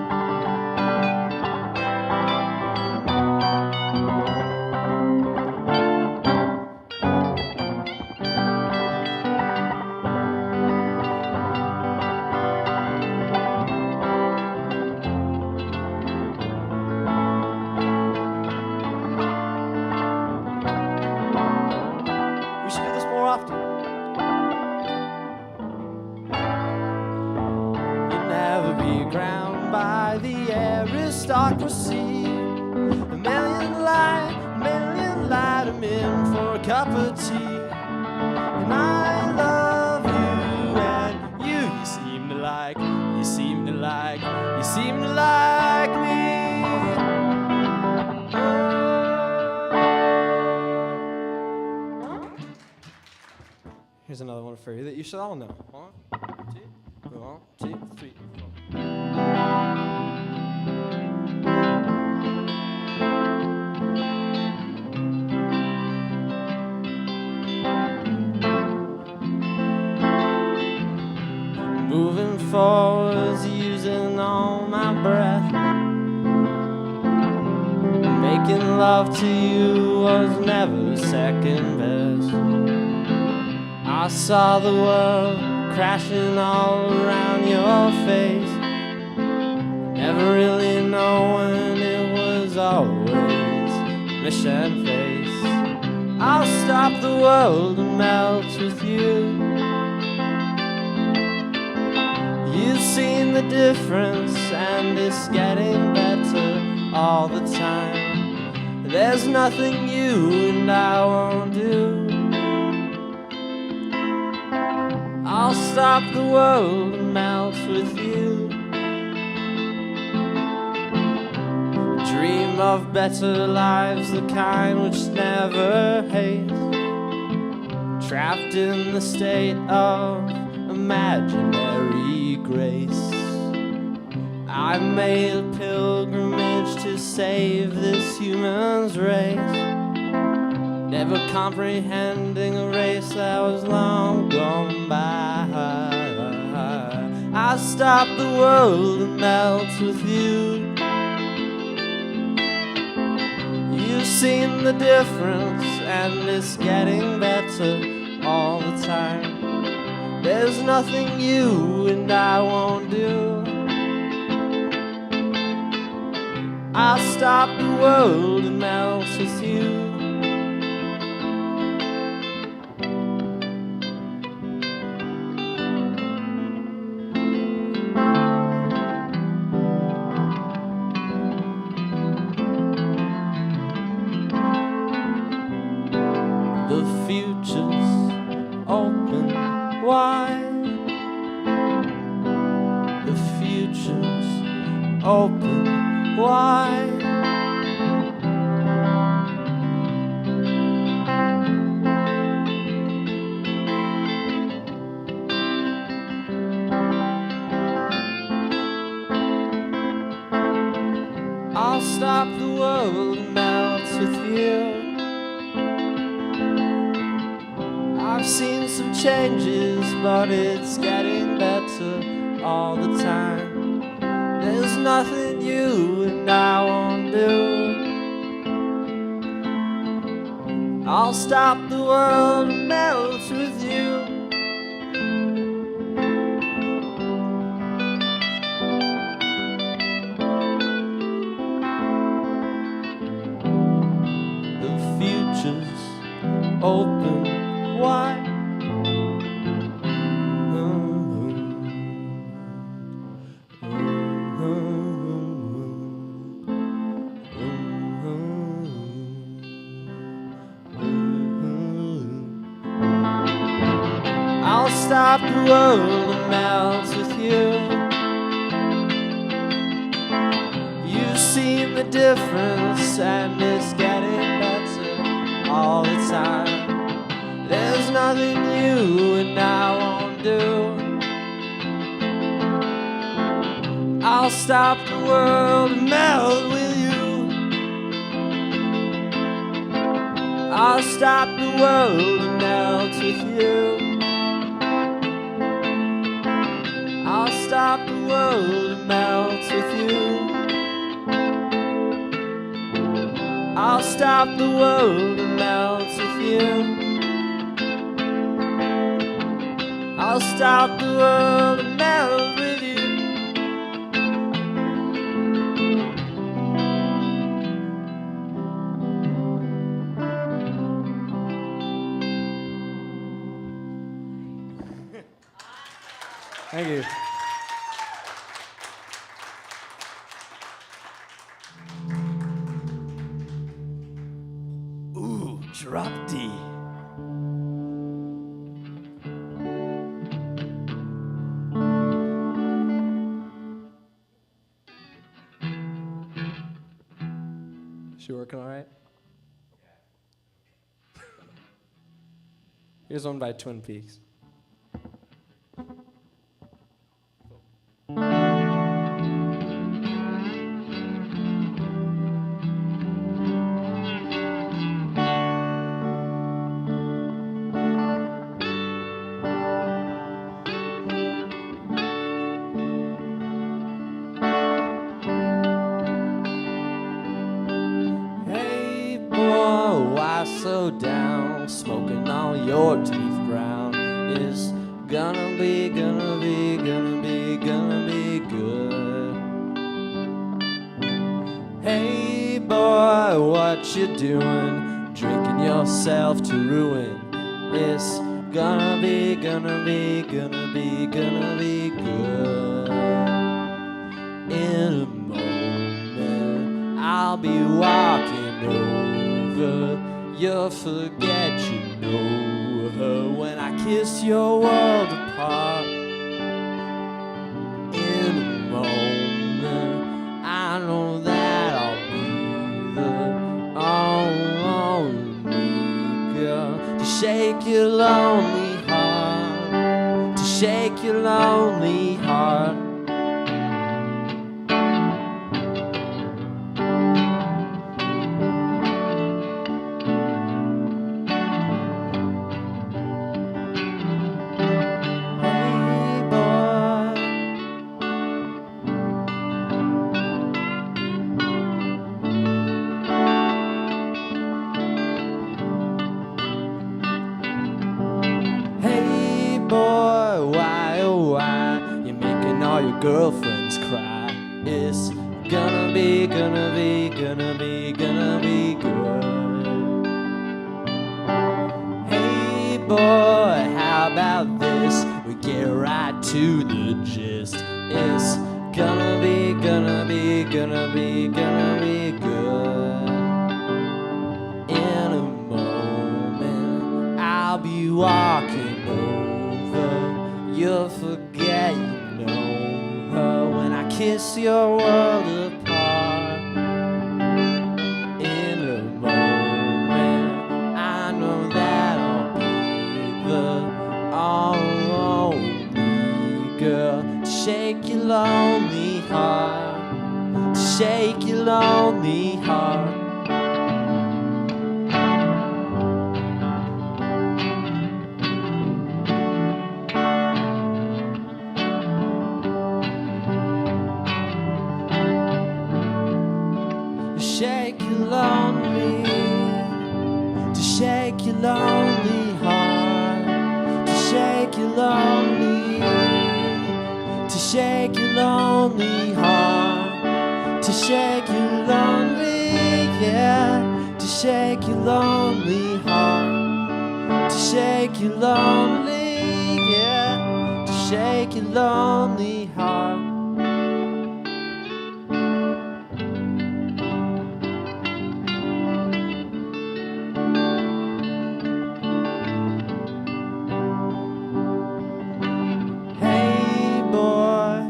We should do this more often. You'll never be crowned by the aristocracy. A million light 'em in for a cup of tea. And I love you, and you seem to like me. Here's another one for you that you should all know. One, two, three, four. Moving forwards, using all my breath. Making love to you was never second best. I saw the world crashing all around your face. Never really knowing it was always mission face. I'll stop the world and melt with you. You've seen the difference and it's getting better all the time. There's nothing you and I won't do. I'll stop the world and melt with you. Dream of better lives, the kind which never hate. Trapped in the state of imaginary grace. I made a pilgrimage to save this human's race. Never comprehending a race that was long gone by. I stop the world and melt with you. You've seen the difference and it's getting better all the time. There's nothing you and I won't do. I'll stop the world and melt with you. The future's open wide. The future's open wide. I'll stop the world and melt with you. seen some changes, but it's getting better all the time. There's nothing you and I won't do. I'll stop the world and melt with you. The future's open wide. I'll stop the world and melt with you. You've seen the difference and it's getting better all the time. There's nothing you and I won't do. I'll stop the world and melt with you. I'll stop the world and melt with you. I'll stop the world and melt with you. I'll stop the world and melt with you. I'll stop the world and melt with you. Thank you. Ooh, drop D. She working all right? Here's one by Twin Peaks. Hey boy, why so down? Smoking all your teeth brown. It's gonna be good. Hey boy, what you doing? Drinking yourself to ruin. It's gonna be good. In a moment, I'll be walking over. You'll forget you know her when I kiss your world apart. In a moment, I know that I'll be the only girl to shake your lonely heart, to shake your lonely heart. Hey boy, why oh why you're making all your girlfriends cry? It's gonna be good. Hey boy, how about this? We get right to the gist. It's gonna be good. In a moment, I'll be walking over. You'll forget you know her when I kiss your world apart. In a moment, I know that I'll be the only girl to shake your lonely heart, to shake your lonely heart. shake your lonely, to shake your lonely heart, to shake your lonely, to shake your lonely heart, to shake your lonely, yeah, to shake your lonely heart, to shake your lonely, yeah, to shake your lonely heart. Hey boy,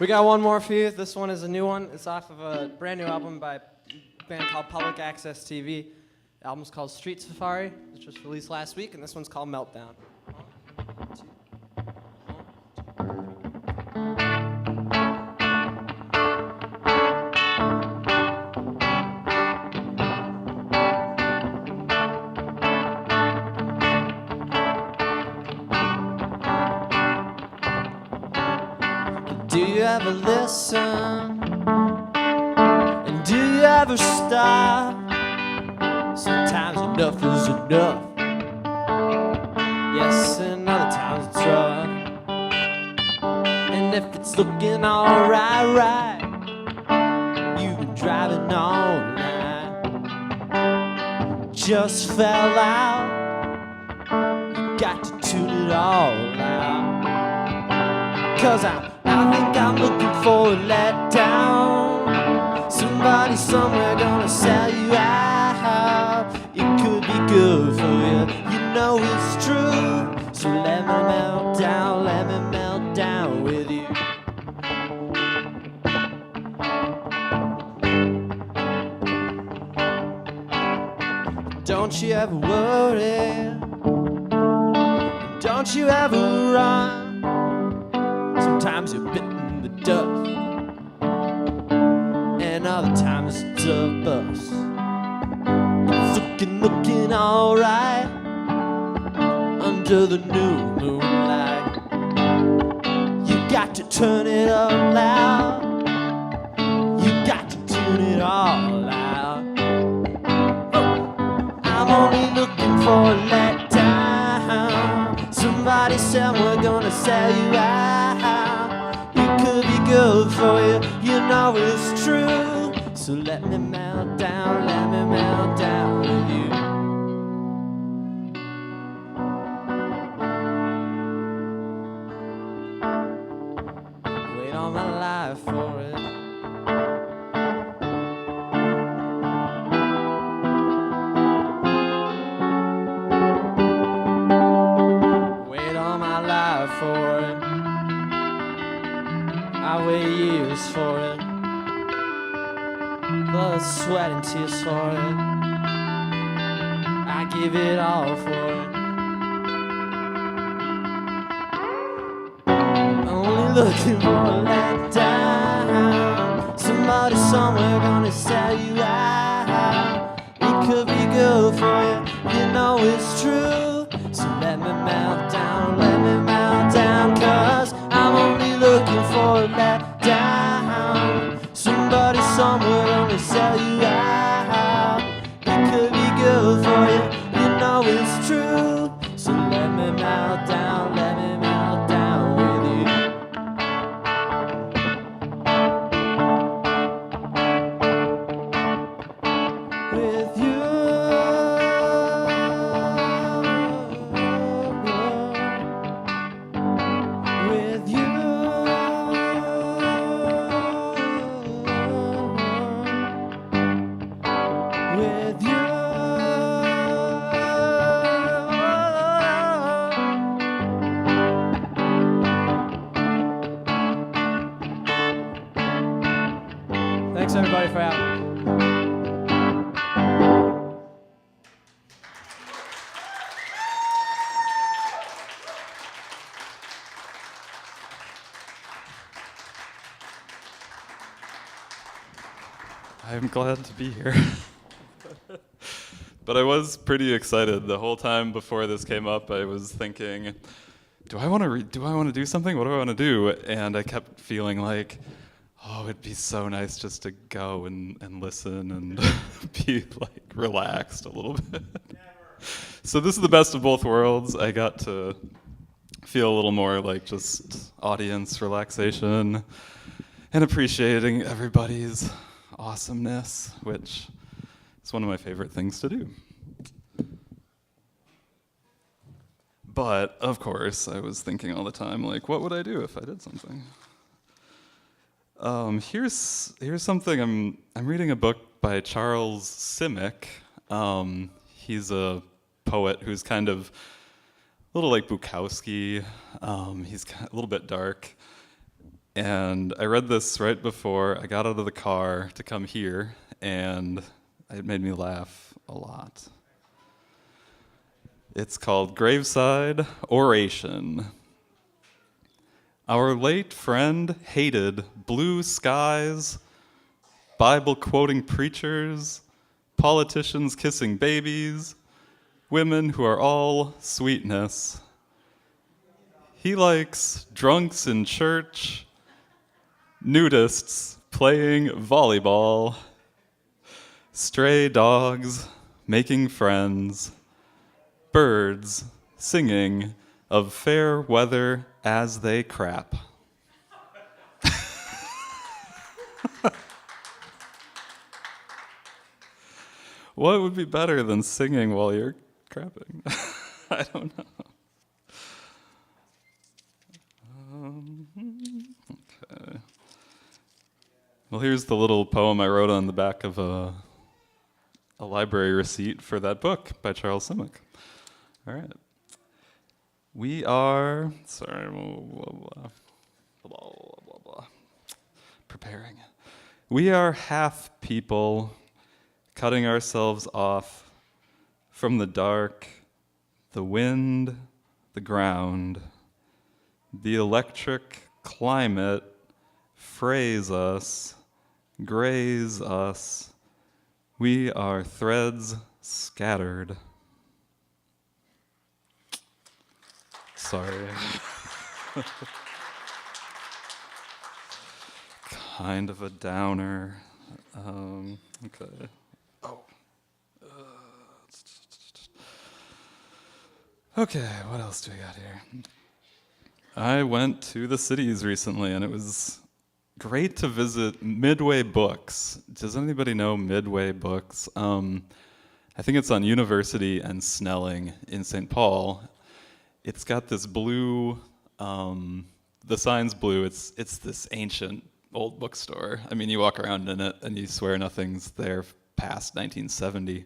we got one more for you. This one is a new one. It's off of a brand new album by a band called Public Access TV. The album's called Street Safari. It was just released last week, and this one's called Meltdown. do you ever listen? And do you ever stop? Sometimes enough is enough. Yes, and other times it's rough. And if it's looking alright, right, you've been driving all night, just fell out, you got to tune it all out. 'Cause I think I'm looking for a letdown. Somebody somewhere gonna sell you out. It could be good for you, you know it's true. So let me melt down with you. Don't you ever worry, don't you ever run. Sometimes you're bitten the dust, and other times it's a bust. It's looking alright under the new moonlight. You got to turn it up loud, you got to tune it all out. I'm only looking for a letdown. Somebody said we're gonna sell you out. Could be good for you, you know it's true. So let me melt down with you. Wait all my life for it. Wait all my life for it. I wait years for it, blood, sweat, and tears for it. I give it all for it. Only looking for a letdown. Somebody somewhere gonna sell you out. It could be good for you, you know it's true. So let me melt down, 'cause I'm only looking for a letdown. Somebody somewhere gonna sell you out. It could be good for you, you know it's true. So let me melt down with you. With you. With you. With you. Thanks everybody for having me. I'm glad to be here. But I was pretty excited the whole time before this came up. I was thinking, do I want to do something? What do I want to do? And I kept feeling like, oh, it'd be so nice just to go and listen and be like relaxed a little bit. So this is the best of both worlds. I got to feel a little more like just audience relaxation and appreciating everybody's awesomeness, which is one of my favorite things to do. But, of course, I was thinking all the time, like, what would I do if I did something? Here's something. I'm reading a book by Charles Simic. He's a poet who's kind of a little like Bukowski. He's a little bit dark. And I read this right before I got out of the car to come here, and it made me laugh a lot. It's called Graveside Oration. Our late friend hated blue skies, Bible-quoting preachers, politicians kissing babies, women who are all sweetness. He likes drunks in church, nudists playing volleyball, stray dogs making friends, birds singing of fair weather as they crap. What would be better than singing while you're crapping? I don't know. Okay. Well, here's the little poem I wrote on the back of a library receipt for that book by Charles Simic. All right. We are, sorry, preparing. We are half people cutting ourselves off from the dark, the wind, the ground, the electric climate frays us, graze us. We are threads scattered. Sorry. Kind of a downer. Okay. Oh. Okay, what else do we got here? I went to the cities recently, and it was great to visit Midway Books. Does anybody know Midway Books? I think it's on University and Snelling in St. Paul. It's got this blue, the sign's blue. It's this ancient old bookstore. I mean, you walk around in it and you swear nothing's there past 1970.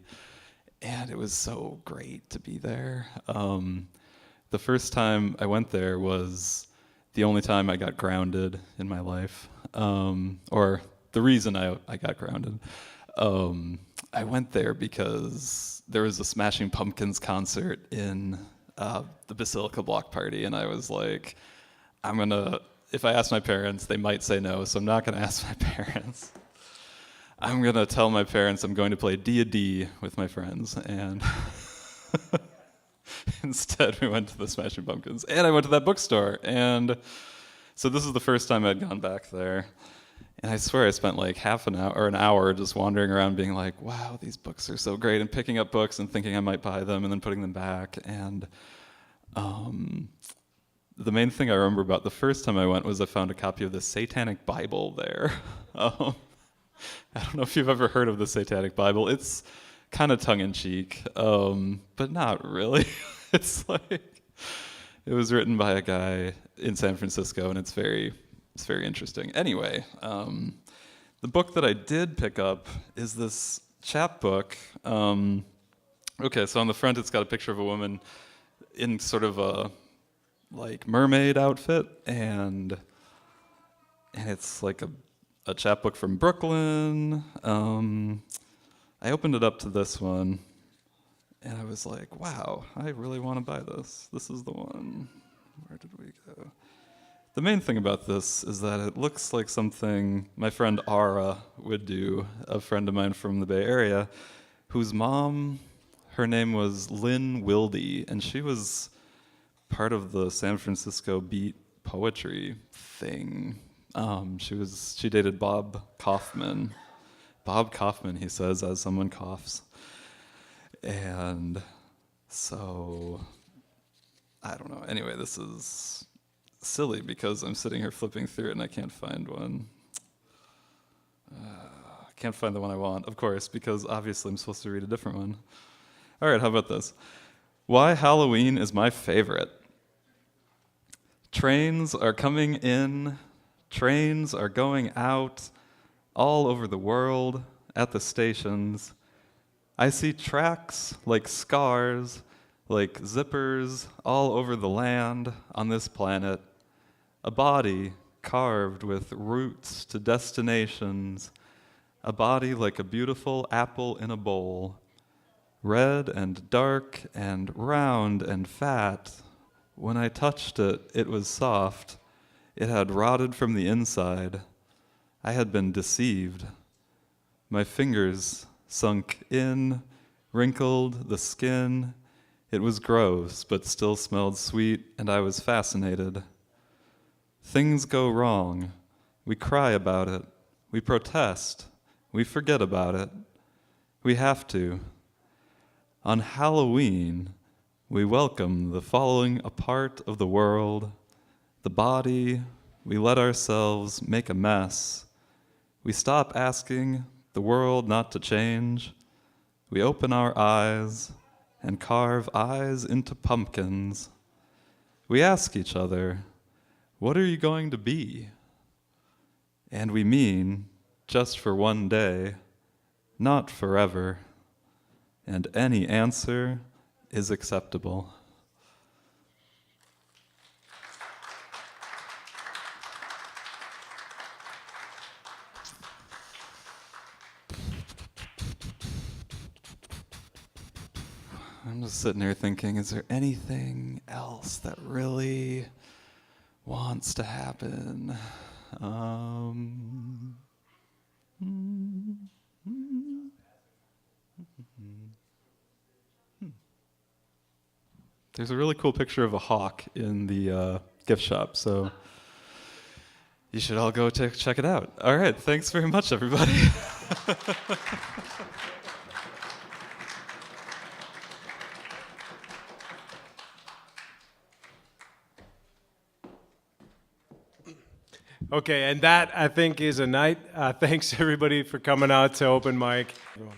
And it was so great to be there. The first time I went there was the only time I got grounded in my life, or the reason I got grounded. I went there because there was a Smashing Pumpkins concert in the Basilica Block Party, and I was like, if I ask my parents, they might say no, so I'm not gonna ask my parents. I'm gonna tell my parents I'm going to play D&D with my friends, and instead we went to the Smashing Pumpkins, and I went to that bookstore, and so this is the first time I'd gone back there, and I swear I spent like half an hour or an hour just wandering around being like, wow, these books are so great, and picking up books and thinking I might buy them and then putting them back, and the main thing I remember about the first time I went was I found a copy of the Satanic Bible there. I don't know if you've ever heard of the Satanic Bible. It's kind of tongue-in-cheek, but not really. It's like, it was written by a guy in San Francisco, and it's very interesting. Anyway, the book that I did pick up is this chapbook. Okay, so on the front it's got a picture of a woman in sort of a like mermaid outfit, and it's like a chapbook from Brooklyn. I opened it up to this one, and I was like, wow, I really want to buy this. This is the one. Where did we go? The main thing about this is that it looks like something my friend Ara would do, a friend of mine from the Bay Area, whose mom, her name was Lynn Wilde, and she was part of the San Francisco beat poetry thing. She dated Bob Kaufman. Bob Kaufman, he says, as someone coughs. And so, I don't know. Anyway, this is silly because I'm sitting here flipping through it and I can't find one. I can't find the one I want, of course, because obviously I'm supposed to read a different one. All right, how about this? Why Halloween is my favorite. Trains are coming in, trains are going out, all over the world, at the stations. I see tracks like scars, like zippers all over the land on this planet. A body carved with routes to destinations. A body like a beautiful apple in a bowl. Red and dark and round and fat. When I touched it, it was soft. It had rotted from the inside. I had been deceived. My fingers sunk in, wrinkled the skin. It was gross, but still smelled sweet, and I was fascinated. Things go wrong. We cry about it. We protest. We forget about it. We have to. On Halloween, we welcome the falling apart of the world, the body. We let ourselves make a mess. We stop asking the world not to change. We open our eyes and carve eyes into pumpkins. We ask each other, what are you going to be? And we mean just for one day, not forever. And any answer is acceptable. I'm just sitting here thinking, is there anything else that really wants to happen? There's a really cool picture of a hawk in the gift shop, so you should all go check it out. All right, thanks very much, everybody. Okay, and that, I think, is a night. Thanks, everybody, for coming out to open mic. Everyone.